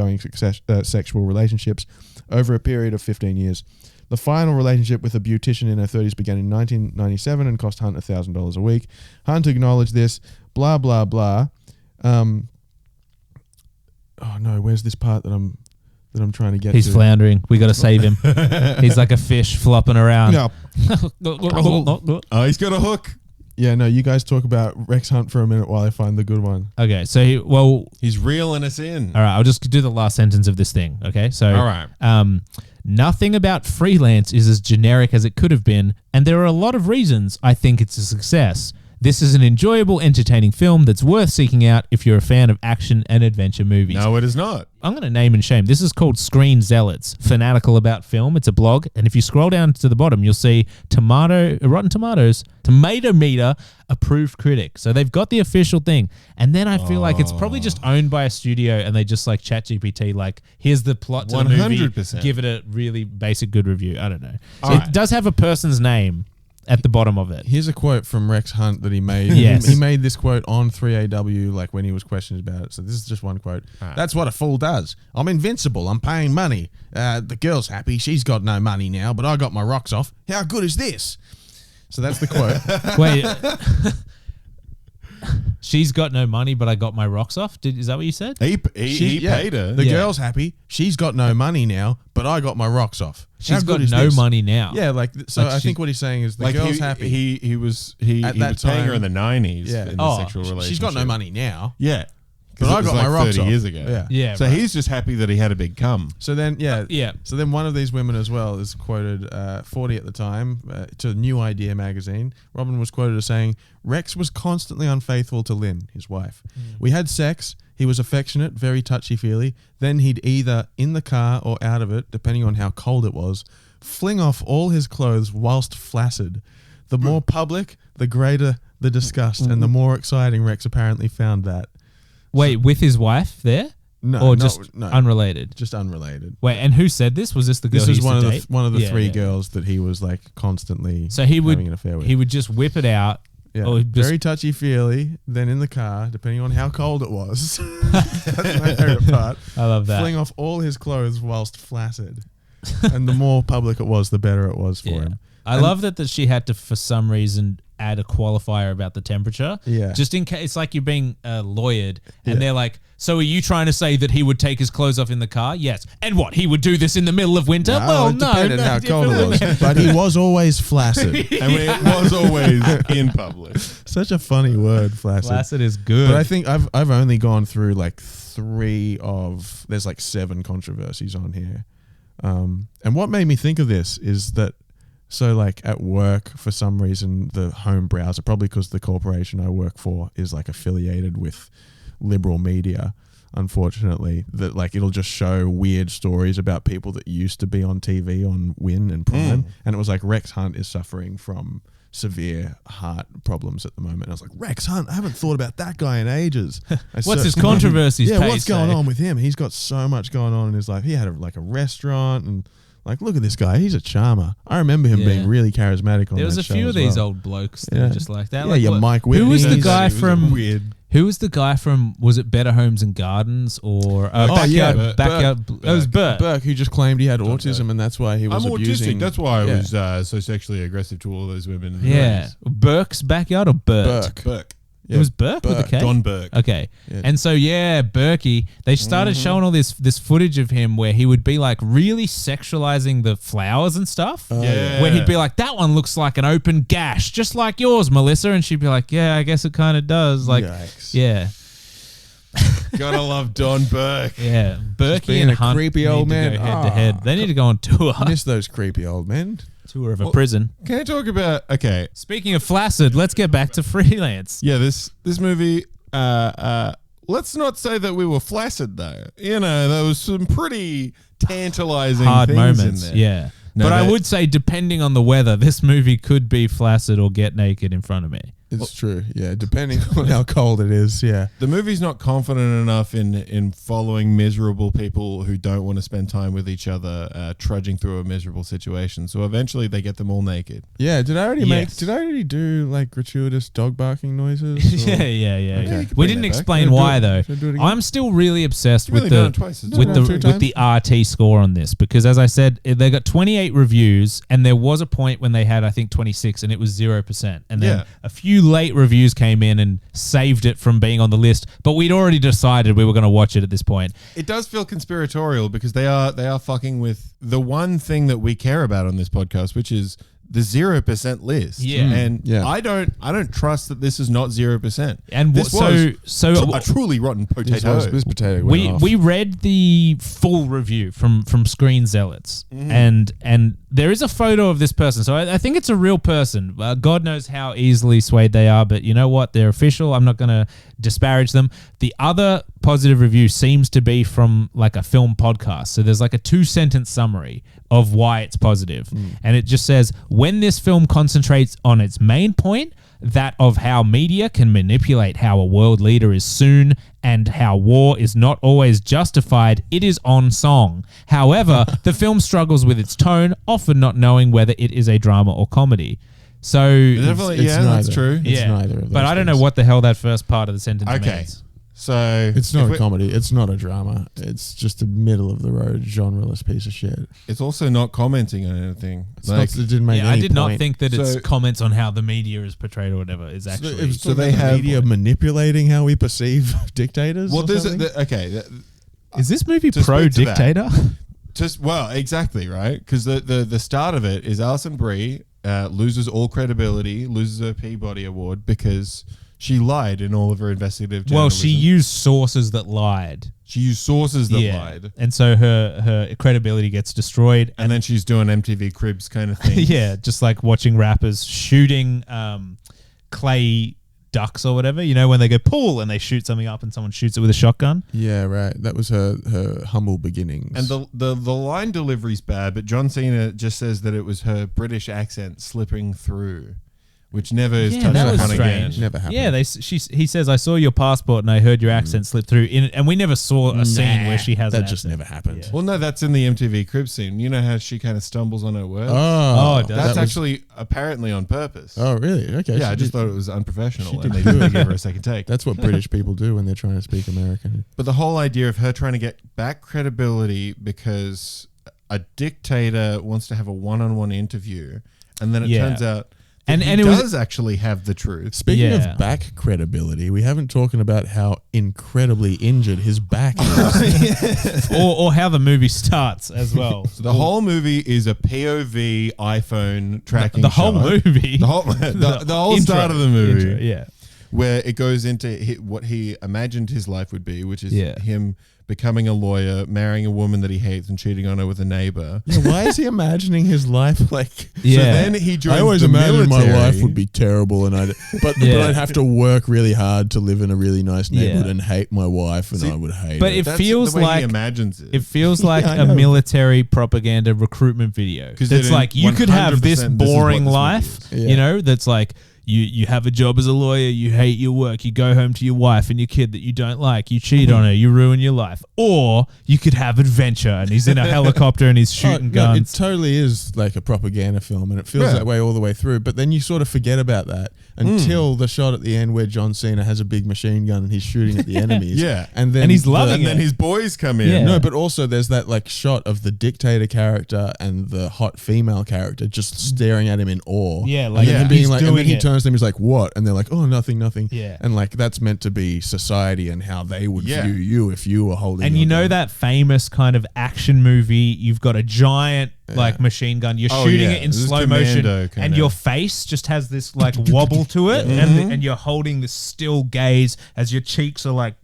sexual relationships over a period of 15 years. The final relationship with a beautician in her 30s began in 1997 and cost Hunt $1,000 a week. Hunt acknowledged this, blah, blah, blah. Oh no, where's this part that I'm trying to get He's to? floundering. We got to save him. He's like a fish flopping around. No. Oh, he's got a hook. Yeah, no, you guys talk about Rex Hunt for a minute while I find the good one. Okay, so He's reeling us in. all right, I'll just do the last sentence of this thing. Okay, so All right. Nothing about Freelance is as generic as it could have been, and there are a lot of reasons I think it's a success. This is an enjoyable, entertaining film that's worth seeking out if you're a fan of action and adventure movies. No, it is not. I'm going to name and shame. This is called Screen Zealots, fanatical about film. It's a blog, and if you scroll down to the bottom, you'll see Rotten Tomatoes, Tomato Meter, approved critic. So they've got the official thing. And then I feel like it's probably just owned by a studio, and they just like ChatGPT, like, here's the plot to the movie. 100%. Give it a really basic good review. I don't know. So All right. it does have a person's name at the bottom of it. Here's a quote from Rex Hunt that he made. Yes. He made this quote on 3AW, like when he was questioned about it. So this is just one quote. Right. That's what a fool does. I'm invincible. I'm paying money. The girl's happy. She's got no money now, but I got my rocks off. How good is this? So that's the quote. Wait. She's got no money, but I got my rocks off? Is that what you said? He paid her. The Yeah. girl's happy. She's got no money now, but I got my rocks off. How She's got good is no this? money now. Yeah, so Like I think what he's saying is the Like girl's happy. He was At he that was paying her time- in the 90s Yeah. in the sexual relationship. She's got no money now. Yeah. But 'Cause I it was got like my rocks 30 off. years ago. Yeah. Yeah, So right. he's just happy that he had a big cum. So then, Yeah. So then one of these women as well is quoted, 40 at the time, to New Idea magazine. Robin was quoted as saying, Rex was constantly unfaithful to Lynn, his wife. We had sex. He was affectionate, very touchy-feely. Then he'd either in the car or out of it, depending on how cold it was, fling off all his clothes whilst flaccid. The more public, the greater the disgust, and the more exciting Rex apparently found that. Wait, with his wife there? No, Or no, just no. unrelated? Just unrelated. Wait, and who said this? Was this the girl This he is used one to of date? the one of the Yeah, three yeah. girls that he was like constantly So he having an affair with. he would just whip it out. Yeah, or just, very touchy-feely. Then in the car, depending on how cold it was. That's my favorite part. I love that. Fling off all his clothes whilst flaccid. And the more public it was, the better it was for him. I love that she had to, for some reason, add a qualifier about the temperature. Yeah. Just in case, it's like you're being lawyered, and they're like, so are you trying to say that he would take his clothes off in the car? Yes. And what, he would do this in the middle of winter? It depended how cold it was. But he was always flaccid. I mean, it was always in public. Such a funny word, flaccid. Flaccid is good. But I think I've only gone through like there's like 7 controversies on here. And what made me think of this is that, so like at work, for some reason, the home browser, probably because the corporation I work for is like affiliated with liberal media, unfortunately, that like it'll just show weird stories about people that used to be on TV on Win and Prime. And it was like Rex Hunt is suffering from severe heart problems at the moment. And I was like, Rex Hunt, I haven't thought about that guy in ages. What's his controversies? Yeah, what's going on with him? He's got so much going on in his life. He had a restaurant and like, look at this guy. He's a charmer. I remember him being really charismatic on There was that a show few of as these well. old blokes that were just like that. Yeah, like, yeah, what- Mike Whitney. Who was the guy He was from? weird. Who was the guy from? Was it Better Homes and Gardens or Backyard? Backyard. It was Bert. Burke, who just claimed he had autism and that's why he was I'm abusing. autistic. That's why I was so sexually aggressive to all those women. in the Yeah, 90s. Burke's Backyard or Bert? Burke. It was Burke with a K? Don Burke. Okay. Yeah. And so, Berkey, they started showing all this footage of him where he would be like really sexualizing the flowers and stuff. Yeah. Where he'd be like, that one looks like an open gash, just like yours, Melissa. And she'd be like, yeah, I guess it kind of does. Like, Yikes. yeah. Gotta love Don Burke. Yeah. Berkey being and a Hunt creepy need old to man. go head to head. They need to go on tour. Miss those creepy old men. Tour of a prison. Can I talk about? Okay, Speaking of flaccid, let's get back to Freelance. yeah, this movie. Let's not say that we were flaccid though. You know, there was some pretty tantalizing Hard things moments, in there. yeah. No, but I that- would say, depending on the weather, this movie could be flaccid or get naked in front of me. It's true. Yeah, depending on how cold it is. Yeah. The movie's not confident enough in following miserable people who don't want to spend time with each other, trudging through a miserable situation. So eventually, they get them all naked. Yeah. Did I already Yes. Did I already do like gratuitous dog barking noises? Or- Yeah. Okay. We Bring didn't that back. explain Should I do why it- though. should I do it again? I'm still really obsessed You've with really done the it twice, isn't with it? the Two with the RT score on this because, as I said, they got 28 reviews, and there was a point when they had I think 26, and it was 0%. And then Yeah. a few late reviews came in and saved it from being on the list, but we'd already decided we were going to watch it at this point. It does feel conspiratorial because they are fucking with the one thing that we care about on this podcast, which is the 0% list. Yeah. And Yeah. I don't trust that this is not 0%. And this so a truly rotten potato. This potato went we off. we read the full review from Screen Zealots, and there is a photo of this person. So I think it's a real person. God knows how easily swayed they are, but you know what? They're official. I'm not going to disparage them. The other positive review seems to be from like a film podcast. So there's like a 2-sentence summary of why it's positive. And it just says, when this film concentrates on its main point, that of how media can manipulate how a world leader is soon and how war is not always justified, it is on song. However, the film struggles with its tone, often not knowing whether it is a drama or comedy. So, Definitely, It's yeah, that's neither. true. It's yeah, neither of those but I don't know things. what the hell that first part of the sentence Okay. means. So It's not if a we- comedy. It's not a drama. It's just a middle of the road genreless piece of shit. It's also not commenting on anything. It's Like, not, it didn't make Yeah, any I did not point. think that So- it's comments on how the media is portrayed or whatever is So actually. it was So talking they about the have- media manipulating how we perceive dictators. well, or there's something? okay. is this movie to speak to pro that- dictator? Just exactly right, because the start of it is Alison Brie loses all credibility, loses her Peabody Award because she lied in all of her investigative journalism. Well, she used sources that lied. She used sources that lied, And so her credibility gets destroyed. and then she's doing MTV Cribs kind of thing. Yeah, just like watching rappers shooting clay ducks or whatever. You know, when they go pool and they shoot something up and someone shoots it with a shotgun. Yeah, right. That was her humble beginnings. And the line delivery's bad, but John Cena just says that it was her British accent slipping through, which never is touched that was upon strange. again. Never happened. Yeah, he says, "I saw your passport and I heard your accent slip through." And we never saw a scene where she has that an just accent. never happened. Yeah. Well, no, that's in the MTV Cribs scene. You know how she kind of stumbles on her words? Oh, it does. That's that was- actually apparently on purpose. Oh, really? Okay. yeah, she I just did- thought it was unprofessional, she and did they good. didn't give her a second take. That's what British people do when they're trying to speak American. But the whole idea of her trying to get back credibility because a dictator wants to have a one-on-one interview, and then it Yeah. turns out And he it was- does actually have the truth. Speaking Yeah. of back credibility, we haven't talking about how incredibly injured his back is. or how the movie starts as well. So the whole movie is a POV iPhone tracking the whole shot. movie. The whole, the whole Intro. start of the movie. Intro, yeah. where it goes into what he imagined his life would be, which is Yeah. him becoming a lawyer, marrying a woman that he hates, and cheating on her with a neighbor. Yeah, why is he imagining his life like? Yeah. So then he joins I always the imagined military. my life would be terrible, and but Yeah. I'd have to work really hard to live in a really nice neighborhood Yeah. and hate my wife, and See, I would hate but it. it That's feels the way like he imagines it. it feels like I a know. military propaganda recruitment video. 'Cause It's then like you could have this 100% this is what boring this movie life, is. you know, that's like you have a job as a lawyer, you hate your work, you go home to your wife and your kid that you don't like, you cheat on her, you ruin your life. Or you could have adventure and he's in a helicopter and he's shooting No, it guns. totally is like a propaganda film, and it feels that way all the way through. But then you sort of forget about that until the shot at the end where John Cena has a big machine gun and he's shooting at the enemies. Yeah. and then And he's loving and then his boys come in. Yeah. No, but also there's that like shot of the dictator character and the hot female character just staring at him in awe. Yeah, and like then him he's being like, and then doing he it. turns to them, he's like, "What?" And they're like, "Oh, nothing." Yeah. and like that's meant to be society and how they would Yeah. view you if you were holding. And your you know gun. that famous kind of action movie, you've got a giant like machine gun, you're Oh, shooting yeah. it in This is slow motion, Commando and kinda. your face just has this like wobble to it, and you're holding this still gaze as your cheeks are like,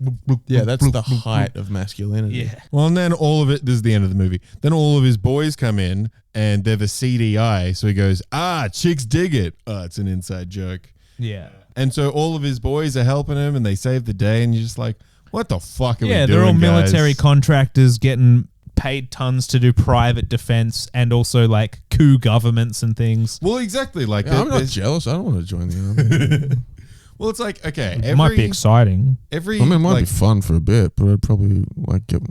Yeah, that's the height of masculinity. yeah. Well, and then all of it, this is the end of the movie. Then all of his boys come in and they're the CDI. So he goes, chicks dig it. Oh, it's an inside joke. Yeah. And so all of his boys are helping him and they save the day. And you're just like, what the fuck are we doing, Yeah, they're all military guys? contractors getting paid tons to do private defense and also like coup governments and things. Well, exactly. Like, Yeah, I'm not there's- jealous. I don't want to join the army. well, it's like, okay. It might be exciting. every, I mean, it might be like, fun for a bit, but I'd probably like get.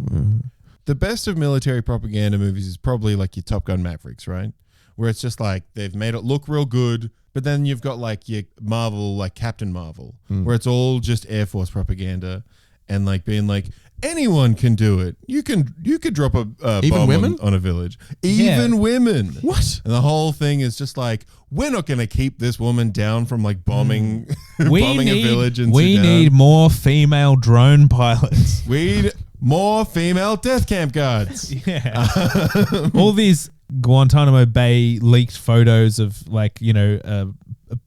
the best of military propaganda movies is probably like your Top Gun Mavericks, right? Where it's just like they've made it look real good, but then you've got like your Marvel, like Captain Marvel, where it's all just Air Force propaganda and like being like anyone can do it. You could drop a Even bomb women? on a village, even women. What? And the whole thing is just like we're not going to keep this woman down from like bombing, bombing a village in we Sudan. need more female drone pilots. We need more female death camp guards. Yeah. All these Guantanamo Bay leaked photos of like, you know,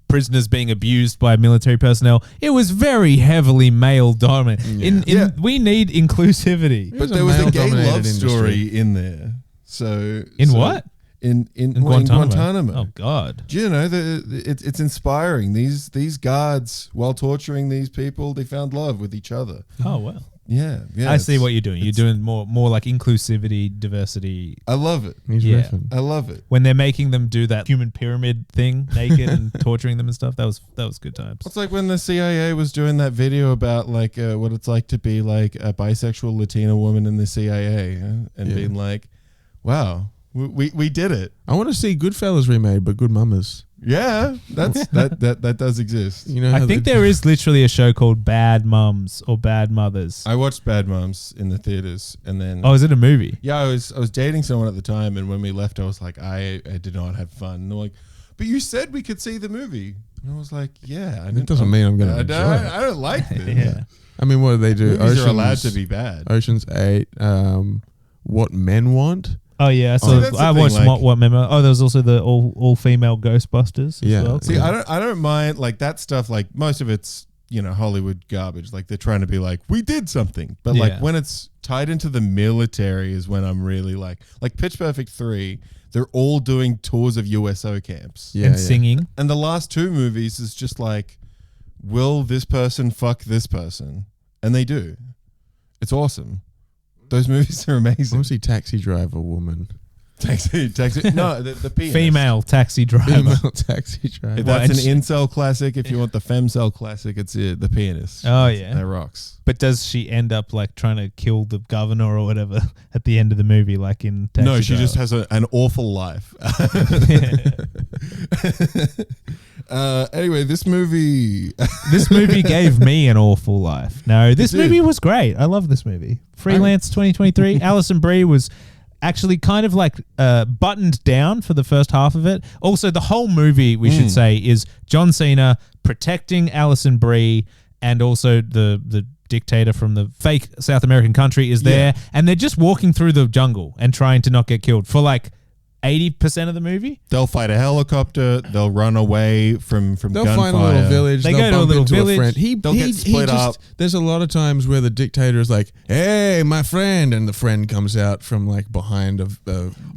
prisoners being abused by military personnel. It was very heavily male dominated. Yeah. We need inclusivity. But It was there a was a gay male-dominated love industry. story in there. So In so what? In Guantanamo. Guantanamo. Oh God. Do you know it's inspiring? These guards, while torturing these people, they found love with each other. Oh well. Yeah, I see what you're doing. You're doing more like inclusivity, diversity. I love it. He's Yeah. riffing. I love it. When they're making them do that human pyramid thing naked and torturing them and stuff, that was good times. It's like when the CIA was doing that video about like what it's like to be like a bisexual Latina woman in the CIA, and being like, "Wow, we did it." I want to see Goodfellas remade, but Good Mamas. Yeah, that does exist. You know, I how think they- there is literally a show called Bad Mums or Bad Mothers. I watched Bad Moms in the theaters, and then Oh, is it a movie? yeah, I was dating someone at the time, and when we left, I was like, I did not have fun. And they're like, but you said we could see the movie, and I was like, yeah. It doesn't mean I'm going to I enjoy it. don't like this. Yeah. I mean, what do they do? Movies are allowed to be bad. Ocean's 8. What Men Want. Oh yeah, See, so that's the I thing, watched like- what memo. Oh, there was also the all female Ghostbusters. As Yeah. well. See, I don't mind like that stuff. Like most of it's Hollywood garbage. Like they're trying to be like we did something, but like Yeah. when it's tied into the military is when I'm really like Pitch Perfect 3. They're all doing tours of USO camps. Yeah, and yeah. singing. And the last two movies is just like, will this person fuck this person? And they do. It's awesome. Those movies are I amazing. want to see Taxi Driver Woman. Taxi. No, the pianist. Female taxi driver. Female Taxi Driver. That's Well, an incel classic. If you want the femcel classic, it's the pianist. Oh, yeah. That rocks. But does she end up like trying to kill the governor or whatever at the end of the movie, like in Taxi No, she just Driver? has an awful life. Anyway, this movie. This movie gave me an awful life. No, this It did. movie was great. I love this movie. Freelance 2023. Alison Brie was actually kind of like buttoned down for the first half of it. Also, the whole movie, we should say, is John Cena protecting Alison Brie, and also the dictator from the fake South American country is there, and they're just walking through the jungle and trying to not get killed for like 80% of the movie. They'll fight a helicopter. They'll run away from They'll gunfire. find a little village. They They'll go to a bump little into village. a friend. They'll get split up. There's a lot of times where the dictator is like, "Hey, my friend," and the friend comes out from like behind a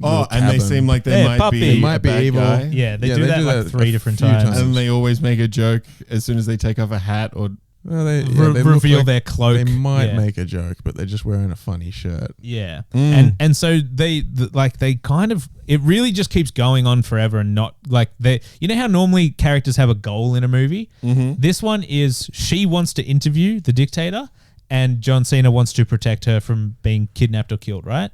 Oh, and they seem like they Hey, might puppy. be They might a be bad evil. guy. Yeah, they do that like 3 a different few times. And they always make a joke as soon as they take off a hat or Well, they look reveal like their cloak. They might Yeah. make a joke, but they're just wearing a funny shirt. Yeah, Mm. and so they kind of, it really just keeps going on forever and not like they. You know how normally characters have a goal in a movie. Mm-hmm. This one is she wants to interview the dictator, and John Cena wants to protect her from being kidnapped or killed. Right?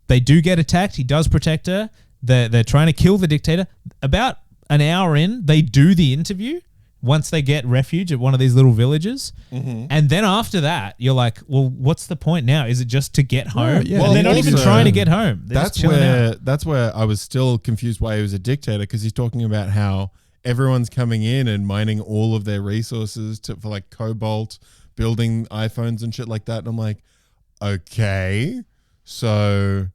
They do get attacked. He does protect her. They're trying to kill the dictator. About an hour in, they do the interview. Once they get refuge at one of these little villages. Mm-hmm. And then after that, you're like, well, what's the point now? Is it just to get home? yeah. And they're not Well, even also, trying to get home. They're just chilling out. That's where I was still confused why he was a dictator, because he's talking about how everyone's coming in and mining all of their resources for like cobalt, building iPhones and shit like that. And I'm like, okay, so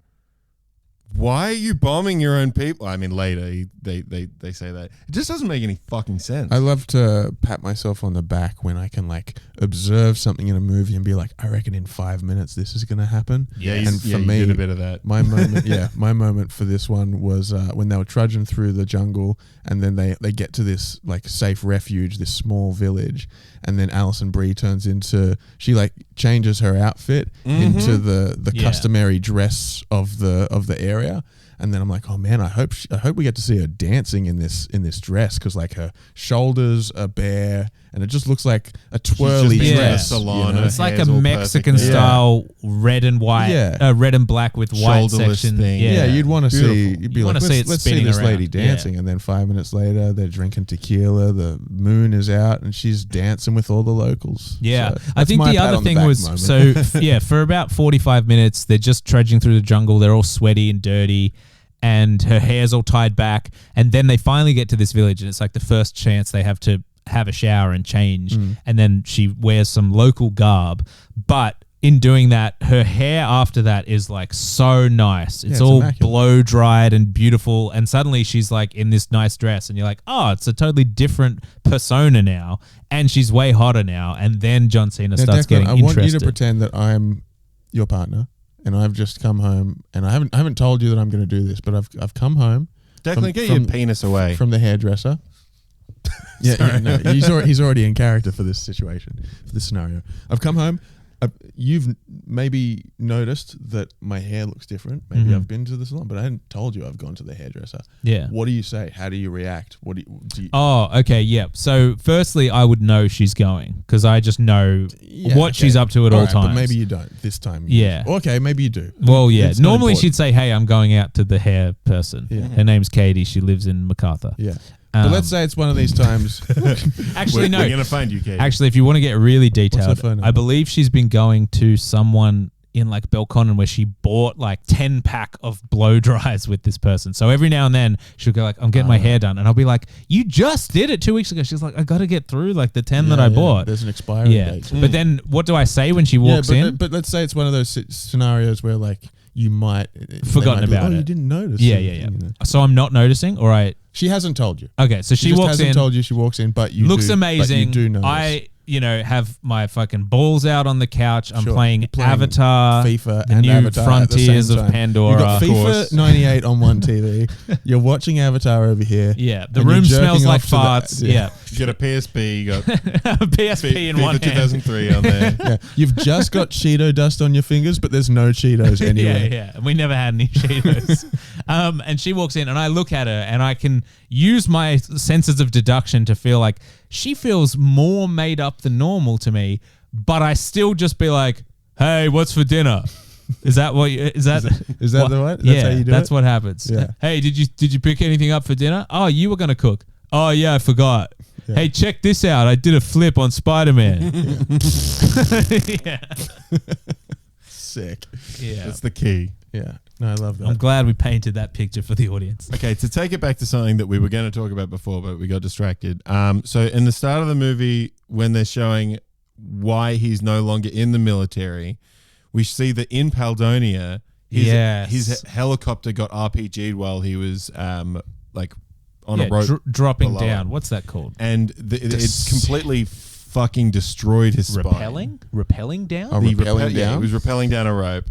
why are you bombing your own people? I mean, later they say that. It just doesn't make any fucking sense. I love to pat myself on the back when I can like observe something in a movie and be like, I reckon in 5 minutes this is going to happen. yeah, and for you me, did a bit of that. My moment, my moment for this one was when they were trudging through the jungle, and then they get to this like safe refuge, this small village, and then Alison Brie turns into, she like changes her outfit into the Yeah. customary dress of the area. And then I'm like, oh man, I hope we get to see her dancing in this dress, because like her shoulders are bare and it just looks like a twirly been in the dress. salon. It's like a hair's all Mexican perfect. style red and white, Yeah. red and black with white Shoulderless section. thing. Yeah, you'd want to see. Beautiful. You'd be You like, wanna see it let's see spinning this lady around. dancing, Yeah. and then 5 minutes later, they're drinking tequila. The moon is out, and she's dancing with all the locals. Yeah, So I that's think my the pat other on the thing back was moment. for about 45 minutes, they're just trudging through the jungle. They're all sweaty and dirty, and her hair's all tied back. And then they finally get to this village, and it's like the first chance they have to have a shower and change. And then she wears some local garb, but in doing that, her hair after that is like so nice. It's it's all immaculate. blow dried and beautiful. And suddenly she's like in this nice dress, and you're like, oh, it's a totally different persona now. And she's way hotter now. And then John Cena Now, starts Declan, getting I want interested. you to pretend that I'm your partner, and I've just come home, and I haven't told you that I'm going to do this, but I've come home Declan, get your penis away. from the hairdresser. No, he's already in character for this situation, for this scenario. I've come home. You've maybe noticed that my hair looks different. Maybe I've been to the salon, but I hadn't told you I've gone to the hairdresser. Yeah. What do you say? How do you react? What do you Oh, okay, yeah. So firstly, I would know she's going because I just know what okay. she's up to at all Alright, times. But maybe you don't this time. Yeah. Okay, maybe you do. Well, yeah. It's not Normally important. she'd say, hey, I'm going out to the hair person. Yeah. Her name's Katie. She lives in MacArthur. Yeah. But let's say it's one of these times. Actually, no. We're going to find you, Kate. Actually, if you want to get really detailed, phone number? I believe she's been going to someone in like Belconnen where she bought like 10 pack of blow dries with this person. So every now and then she'll go like, I'm getting my hair done. And I'll be like, you just did it 2 weeks ago. She's like, I got to get through like the 10 that I bought. There's an expiry Yeah. date. But then what do I say when she walks in? But let's say it's one of those scenarios where like you might Forgotten they might be like, about oh, it. you didn't notice. Yeah. You know. So I'm not noticing, or She hasn't told you. okay. So she just walks hasn't in, told you. She walks in, but you looks do, amazing. But you do notice. I, have my fucking balls out on the couch. I'm Sure. playing You're playing Avatar, FIFA the and new Avatar at the frontiers same of time. Pandora. You've got Of FIFA course. 98 on one TV. You're watching Avatar over here. Yeah, the and you're room smells jerking like off to the- farts. Yeah, You got a PSP, you got PSP in FIFA one hand. 2003 on there. Yeah. You've just got Cheeto dust on your fingers, but there's no Cheetos anywhere. Yeah. And we never had any Cheetos. And she walks in, and I look at her, and I can use my senses of deduction to feel like she feels more made up than normal to me. But I still just be like, "Hey, what's for dinner?" Is that what? Is that Is that the way? That's yeah, how you do that's it? what happens. Yeah. Hey, did you pick anything up for dinner? Oh, you were gonna cook. Oh yeah, I forgot. Yeah. Hey, check this out. I did a flip on Spider-Man. Yeah. Sick. Yeah. That's the key. Yeah. No, I love that. I'm glad we painted that picture for the audience. Okay, to take it back to something that we were going to talk about before, but we got distracted. So in the start of the movie, when they're showing why he's no longer in the military, we see that in Paldonia, His helicopter got RPG'd while he was like on a rope dropping below down. him. What's that called? And it's completely fucking destroyed his spine. Repelling down? Oh, repelling down? Yeah, he was rappelling down a rope.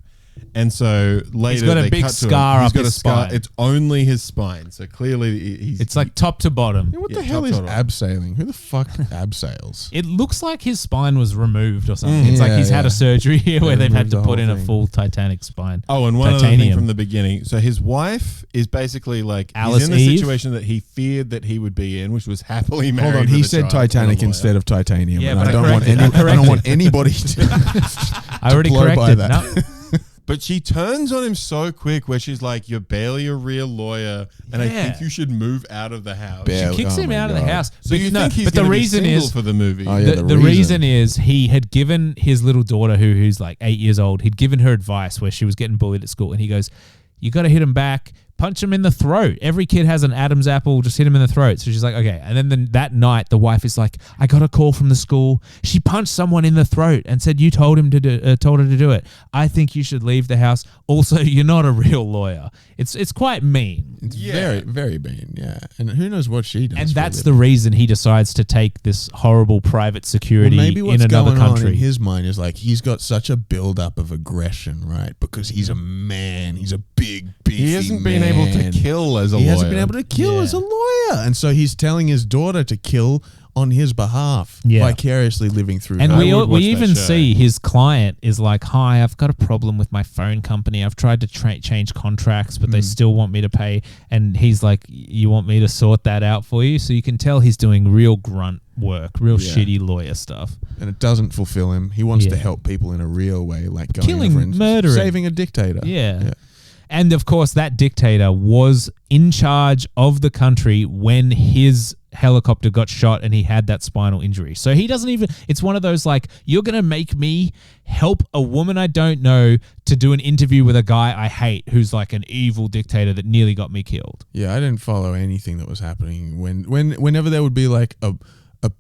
And so later he's got a big scar up his spine. It's only his spine. So clearly it's like top to bottom. Yeah, what the hell is abseiling? Who the fuck abseils? It looks like his spine was removed or something. It's like he's had a surgery here where they've had to put in a full Titanic spine. Oh, and one other thing from the beginning. So his wife is basically like he's in the situation that he feared that he would be in, which was happily married. Hold on, he said Titanic instead of titanium. Yeah, and but I don't want anybody to I already corrected that. No. But she turns on him so quick where she's like, you're barely a real lawyer, and I think you should move out of the house. She kicks him out of the house. So you think he's going to be single for the movie. Oh, yeah, the reason is he had given his little daughter, who's like 8 years old, he'd given her advice where she was getting bullied at school, and he goes, you got to hit him back. Punch him in the throat. Every kid has an Adam's apple. Just hit him in the throat. So she's like, okay. And then that night, the wife is like, I got a call from the school. She punched someone in the throat and said you told her to do it. I think you should leave the house. Also, you're not a real lawyer. It's quite mean. It's very, very mean. Yeah. And who knows what she does. And that's the reason he decides to take this horrible private security maybe what's in another going country. On in his mind is like he's got such a build-up of aggression, right? Because he's a man. He's a big, beefy He hasn't been able to kill as a lawyer. He hasn't been able to kill as a lawyer. And so he's telling his daughter to kill on his behalf, vicariously living through and her. we even see his client is like, hi, I've got a problem with my phone company. I've tried to change contracts, but they still want me to pay. And he's like, you want me to sort that out for you? So you can tell he's doing real grunt work, real shitty lawyer stuff. And it doesn't fulfill him. He wants to help people in a real way, like going killing, over and murdering, saving a dictator. Yeah. And of course, that dictator was in charge of the country when his helicopter got shot and he had that spinal injury. So he doesn't even, it's one of those like, you're going to make me help a woman I don't know to do an interview with a guy I hate who's like an evil dictator that nearly got me killed. Yeah, I didn't follow anything that was happening. Whenever there would be like a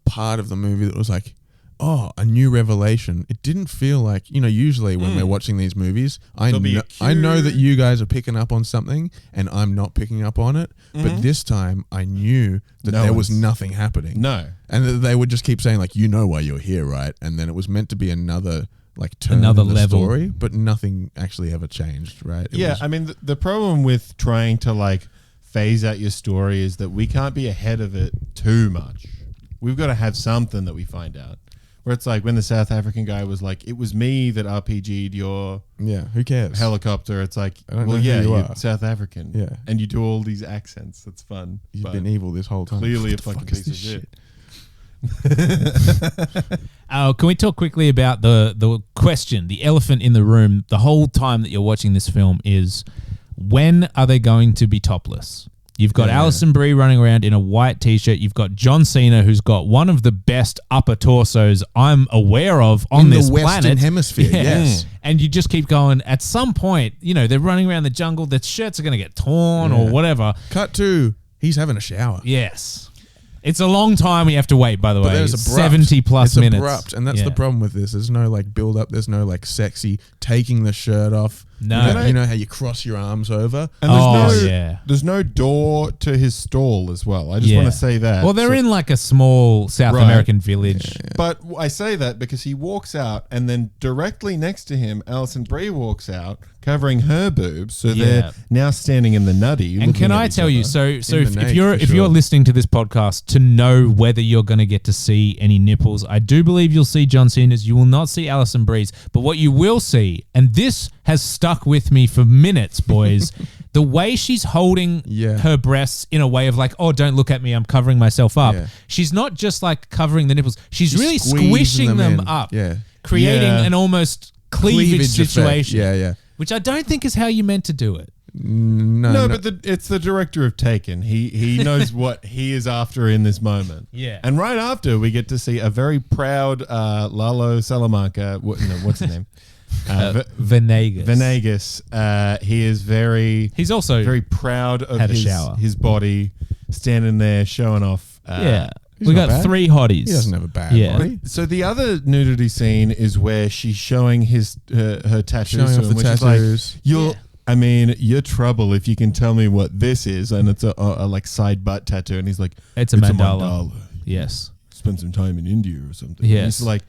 part of the movie that was like, oh, a new revelation. It didn't feel like, usually when we're watching these movies, I know that you guys are picking up on something and I'm not picking up on it. But this time I knew that there was nothing happening. No. And that they would just keep saying like, you know why you're here, right? And then it was meant to be another like turn in the level story, but nothing actually ever changed, right? I mean, the problem with trying to like phase out your story is that we can't be ahead of it too much. We've got to have something that we find out. Where it's like when the South African guy was like, it was me that RPG'd your who cares? Helicopter. It's like, well, you're South African. Yeah. And you do all these accents. That's fun. You've been evil this whole time. Clearly a fucking piece of shit. Can we talk quickly about the question, the elephant in the room the whole time that you're watching this film is, when are they going to be topless? You've got Alison Brie running around in a white t-shirt. You've got John Cena, who's got one of the best upper torsos I'm aware of on this planet. In the Western Hemisphere, yes. And you just keep going. At some point, they're running around the jungle. Their shirts are going to get torn or whatever. Cut to, he's having a shower. Yes. It's a long time we have to wait, by the way. It's 70 plus minutes. It's abrupt, and that's the problem with this. There's no like build up. There's no like sexy taking the shirt off. No. You know how you cross your arms over? And there's no door to his stall as well. I just want to say that. Well, they're in like a small South American village. Yeah. But I say that because he walks out and then directly next to him, Alison Brie walks out covering her boobs. So they're now standing in the nutty. And can I tell you, so if you're listening to this podcast to know whether you're going to get to see any nipples, I do believe you'll see John Cena's. You will not see Alison Brie's. But what you will see, and this has stuck with me for minutes, boys, the way she's holding her breasts in a way of like, oh, don't look at me, I'm covering myself up. Yeah. She's not just like covering the nipples. She's really squishing them up, creating an almost cleavage situation. Yeah. Which I don't think is how you meant to do it. No, but it's the director of Taken. He knows what he is after in this moment. Yeah. And right after, we get to see a very proud Lalo Salamanca. What's his name? Venegas. He is he's also very proud of his body, standing there showing off. We got bad. 3 hotties. He doesn't have a bad body. So the other nudity scene is where she's showing her tattoos. Showing off the tattoos. Is like, I mean, you're trouble if you can tell me what this is. And it's a like side butt tattoo. And he's like, It's a mandala. Yes. Spend some time in India or something. Yes. And he's like,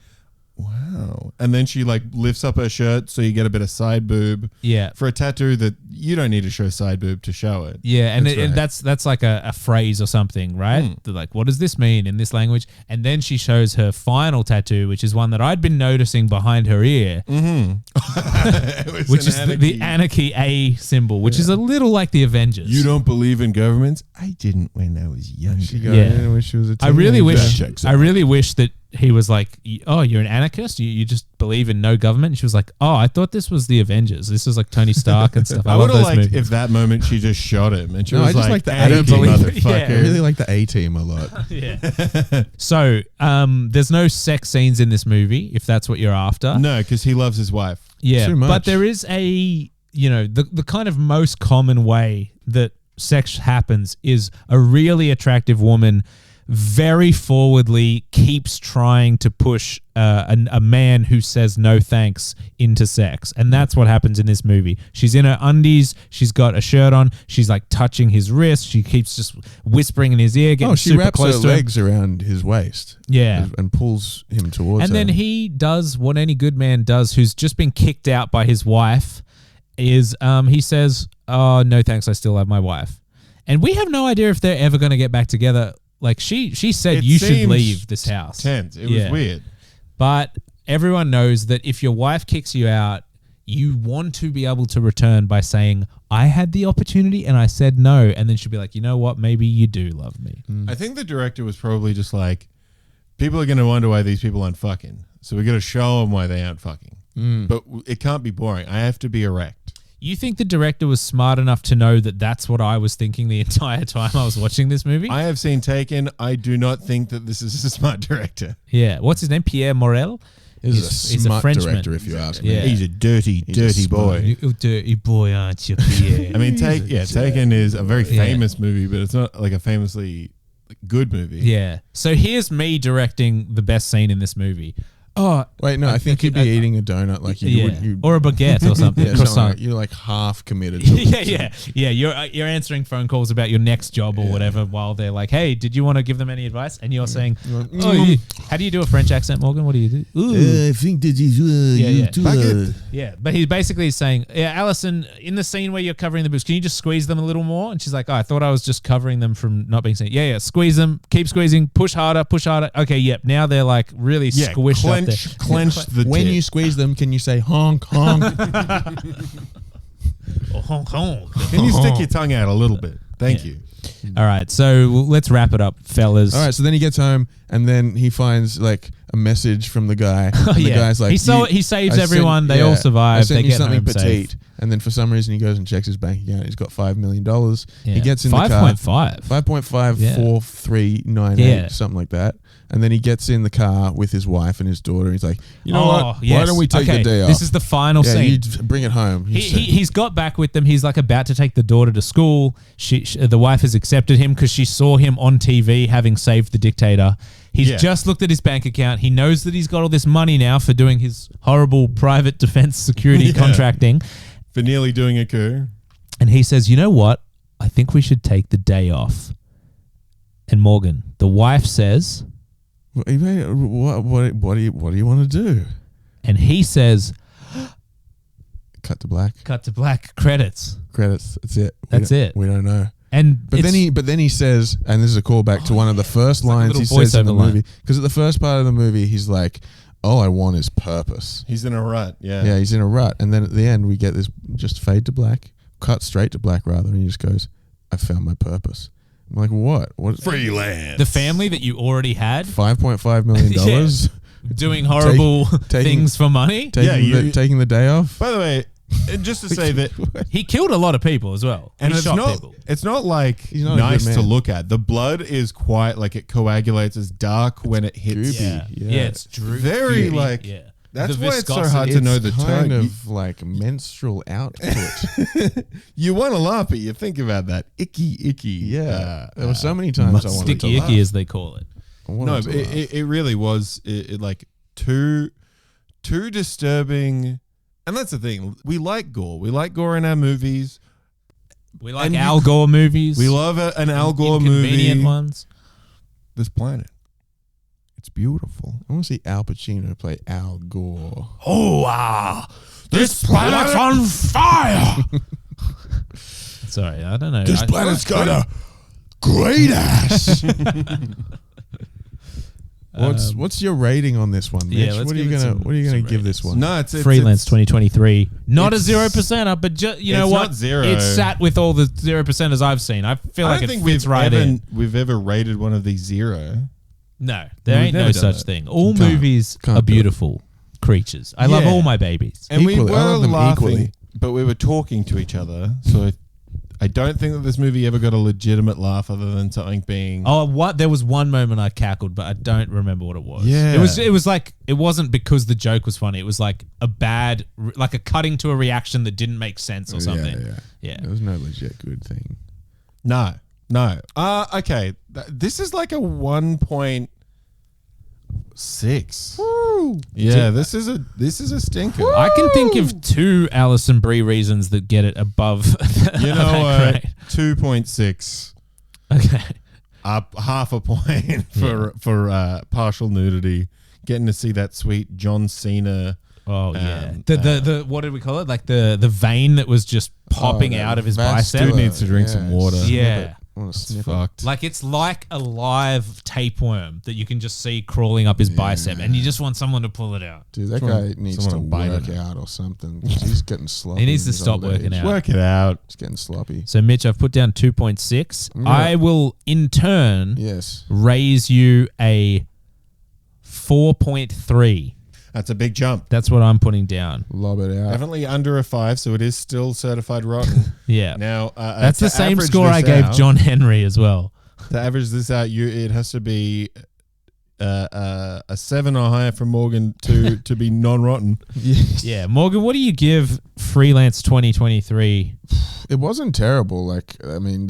wow. And then she like lifts up her shirt so you get a bit of side boob. Yeah. For a tattoo that you don't need to show side boob to show it. Yeah, and that's like a phrase or something, right? They're like, what does this mean in this language? And then she shows her final tattoo, which is one that I'd been noticing behind her ear, which is the anarchy A symbol, which is a little like the Avengers. You don't believe in governments? I didn't when I was younger. She got in when she was a teenager. I really wish that he was like, oh, you're an anarchist? You just believe in no government? And she was like, oh, I thought this was the Avengers. This is like Tony Stark and stuff. I would have liked if that moment she just shot him and she was like the I don't believe motherfucker. I really like the A-Team a lot. Yeah. So there's no sex scenes in this movie, if that's what you're after. No, because he loves his wife. Yeah, Too much. but there is the kind of most common way that sex happens is a really attractive woman very forwardly keeps trying to push a man who says no thanks into sex. And that's what happens in this movie. She's in her undies. She's got a shirt on. She's like touching his wrist. She keeps just whispering in his ear, getting she super wraps close her to him. legs around his waist. Yeah. And pulls him towards her. And then he does what any good man does who's just been kicked out by his wife is he says, oh, no thanks, I still have my wife. And we have no idea if they're ever going to get back together. Like she said, you should leave this house. Tense. It was weird. But everyone knows that if your wife kicks you out, you want to be able to return by saying, I had the opportunity and I said no. And then she'll be like, you know what? Maybe you do love me. I think the director was probably just like, people are going to wonder why these people aren't fucking. So we got to show them why they aren't fucking. But it can't be boring. I have to be erect. You think the director was smart enough to know that that's what I was thinking the entire time I was watching this movie? I have seen Taken. I do not think that this is a smart director. Yeah. What's his name? Pierre Morel? He's a Frenchman. Director, if you ask me. Yeah. He's a dirty boy. You dirty boy, aren't you, Pierre? I mean, Taken is a very famous movie, but it's not like a famously good movie. Yeah. So here's me directing the best scene in this movie. Oh, wait, no, I think you'd be eating a donut like you would. Or a baguette or something. Like, you're like half committed. Yeah. You're answering phone calls about your next job or whatever while they're like, hey, did you want to give them any advice? And you're saying, how do you do a French accent, Morgan? What do you do? I think that is Yeah, but he's basically saying, Alison, in the scene where you're covering the boobs, can you just squeeze them a little more? And she's like, I thought I was just covering them from not being seen. Yeah, squeeze them, keep squeezing, push harder. Okay, yep. Now they're like really squished up. Clench the when tip. you squeeze them, can you say honk, honk? Or honk, honk. Can you stick your tongue out a little bit? Thank you. All right, so let's wrap it up, fellas. All right, so then he gets home and then he finds like a message from the guy. And the guy's like, he saves everyone. They all survive. I sent they you get something home petite. safe. And then for some reason he goes and checks his bank account. He's got $5 million. He gets in the car. 5.5. 5.54398, something like that. And then he gets in the car with his wife and his daughter. He's like, you know what? Yes. Why don't we take the day off? This is the final scene. You bring it home. He's got back with them. He's like about to take the daughter to school. The wife has accepted him because she saw him on TV having saved the dictator. He's just looked at his bank account. He knows that he's got all this money now for doing his horrible private defense security contracting. For nearly doing a coup. And he says, you know what? I think we should take the day off. And Morgan, the wife says, what do you want to do? And he says, cut to black. Credits. That's it. That's it. We don't know. But then he says, and this is a callback to one of the first lines he says in the movie, because at the first part of the movie he's like, all I want is purpose. He's in a rut. Yeah, he's in a rut, and then at the end we get this just fade to black, cut straight to black rather, and he just goes, I found my purpose. I'm like, what? Freelance. The family that you already had, $5.5 million, doing horrible things for money. Taking the day off. By the way, just to say that he killed a lot of people as well. And he shot people. It's not like nice to look at. The blood is quite like it coagulates. It's dark when it hits. Yeah, it's droopy. Very like. Yeah. That's why it's so hard to know the kind term. of like menstrual output. You want to laugh, but you think about that icky. Yeah, there were so many times I wanted sticky to icky, as they call it. No, it really was. It like too disturbing And that's the thing. We like gore. We like gore in our movies. We like Al Gore movies. We love an Al Gore inconvenient movie. ones. This planet. It's beautiful. I want to see Al Pacino play Al Gore. Oh, wow. This planet's on fire. Sorry, I don't know. This planet's got a great ass. What's your rating on this one, Mitch? Yeah, let's what are give you it gonna some- What are you gonna some give this one? No, it's Freelance it's, 2023. Not a it's- 0%er, but you know it's what? not zero. It's sat with all the 0%ers I've seen. I feel I like don't it think fits right in. we've ever rated one of these 0. No, there We've ain't never no done such that. thing. All Can't- movies can't are do it. beautiful creatures. I love Yeah. all my babies. And Equally, we I were love them laughing, equally. but we were talking to each other. So I don't think that this movie ever got a legitimate laugh other than something being... Oh, what? There was one moment I cackled, but I don't remember what it was. Yeah. It was like, it wasn't because the joke was funny. It was like like a cutting to a reaction that didn't make sense or something. Yeah. There was no legit good thing. No. Okay. This is like a 1.6. Woo! Yeah, this is a stinker. I can think of 2 Alison Brie reasons that get it above You know, that grade. 2.6. Okay. Up half a point for partial nudity. Getting to see that sweet John Cena. Oh yeah. The what did we call it? Like the vein that was just popping out of his bicep. Dude needs to drink some water. Yeah. I want to It's sniff it. fucked. Like it's like a live tapeworm that you can just see crawling up his bicep, and you just want someone to pull it out. Dude, that Someone- guy needs to someone bite work him. out or something. 'Cause he's getting sloppy. He needs in to his stop old working age. out. Work it out. He's getting sloppy. So Mitch, I've put down 2.6. Yeah. I will in turn Yes. raise you a 4.3. That's a big jump. That's what I'm putting down. Lob it out. Definitely under a 5, so it is still certified rotten. Yeah. Now That's the to same average score this I gave out- John Henry as well. To average this out, it has to be a 7 or higher from Morgan to be non-rotten. Yeah. Morgan, what do you give Freelance 2023? It wasn't terrible. Like, I mean,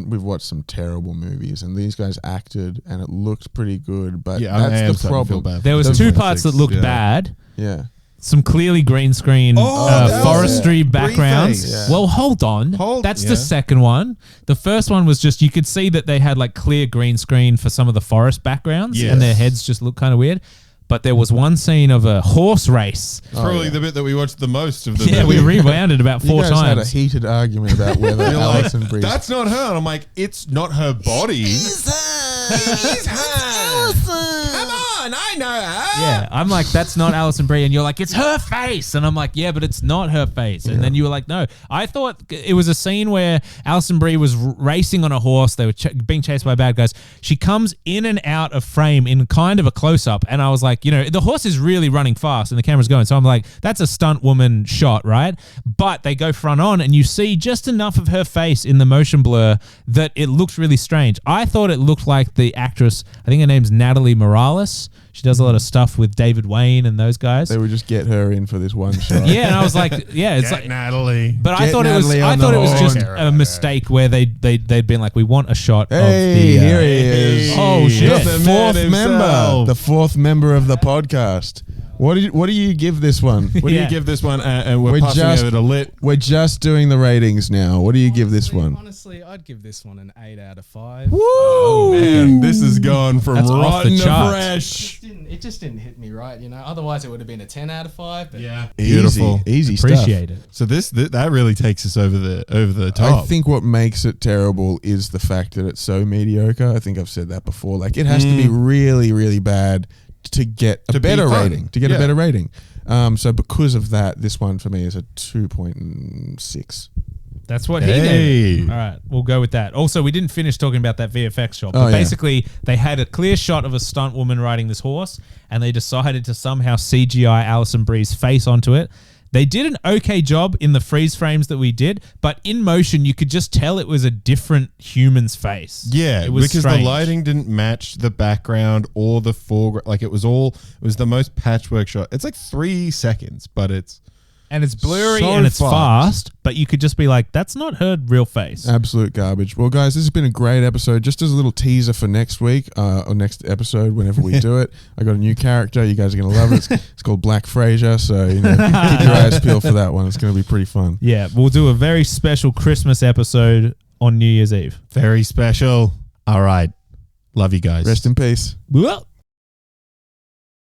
we've watched some terrible movies, and these guys acted, and it looked pretty good. But Yeah, I am that's the starting to feel problem. bad. There was Those 2 were parts that 6, looked yeah. bad. Yeah. Some clearly green screen that was forestry it. backgrounds. Brie face. Yeah. Well, hold on. That's yeah. the second one. The first one was just, you could see that they had like clear green screen for some of the forest backgrounds, Yes. and their heads just looked kind of weird. But there was one scene of a horse race. It's probably the bit that we watched the most of the Yeah, we movie. rewound it about 4 You guys had a times. heated argument about whether You're like, Alison Brie. that's not her. And I'm like, it's not her body. It's her. Come on, I know her. Yeah, I'm like, that's not Alison Brie, and you're like, it's her face, and I'm like, yeah, but it's not her face, and then you were like, no. I thought it was a scene where Alison Brie was racing on a horse. They were being chased by bad guys. She comes in and out of frame in kind of a close up, and I was like, you know, the horse is really running fast, and the camera's going. So I'm like, that's a stunt woman shot, right? But they go front on, and you see just enough of her face in the motion blur that it looks really strange. I thought it looked like the actress. I think her name's Natalie Morales. She does a lot of stuff with David Wayne and those guys. They would just get her in for this one shot. Yeah, and I was like, yeah, it's Get like. Natalie. But I Get thought Natalie on it was the just horn. a mistake where they'd been like, we want a shot Hey, of the. here he is. Oh, shit. The The man fourth member. himself. The fourth member of the podcast. What do you give this one? What do Yeah. you give this one? And we're We're passing just- over to Lit. We're just doing the ratings now. What do you give this one? Honestly, I'd give this one an 8 out of 5. Oh, man, this is going from That's off rotten the to charts. fresh. It just didn't hit me right, you know. Otherwise, it would have been a 10 out of 5. But Yeah, beautiful. Easy stuff. Appreciate it. So that really takes us over the top. I think what makes it terrible is the fact that it's so mediocre. I think I've said that before. Like, it has to be really, really bad to get a To be better fun. rating. To get Yeah. a better rating. So because of that, this one for me is a 2.6. That's what he Hey. gave. All right, we'll go with that. Also, we didn't finish talking about that VFX shot, but Oh, yeah. basically they had a clear shot of a stunt woman riding this horse, and they decided to somehow CGI Alison Brie's face onto it. They did an okay job in the freeze frames that we did, but in motion you could just tell it was a different human's face. Yeah, it was because strange. the lighting didn't match the background or the foreground. Like it was the most patchwork shot. It's like 3 seconds, but it's And it's blurry So and it's fucked. fast, but you could just be like, that's not her real face. Absolute garbage. Well, guys, this has been a great episode. Just as a little teaser for next week or next episode, whenever we do it, I got a new character. You guys are going to love it. It's called Black Frasier. So keep your eyes peeled for that one. It's going to be pretty fun. Yeah, we'll do a very special Christmas episode on New Year's Eve. Very special. All right. Love you guys. Rest in peace. Well.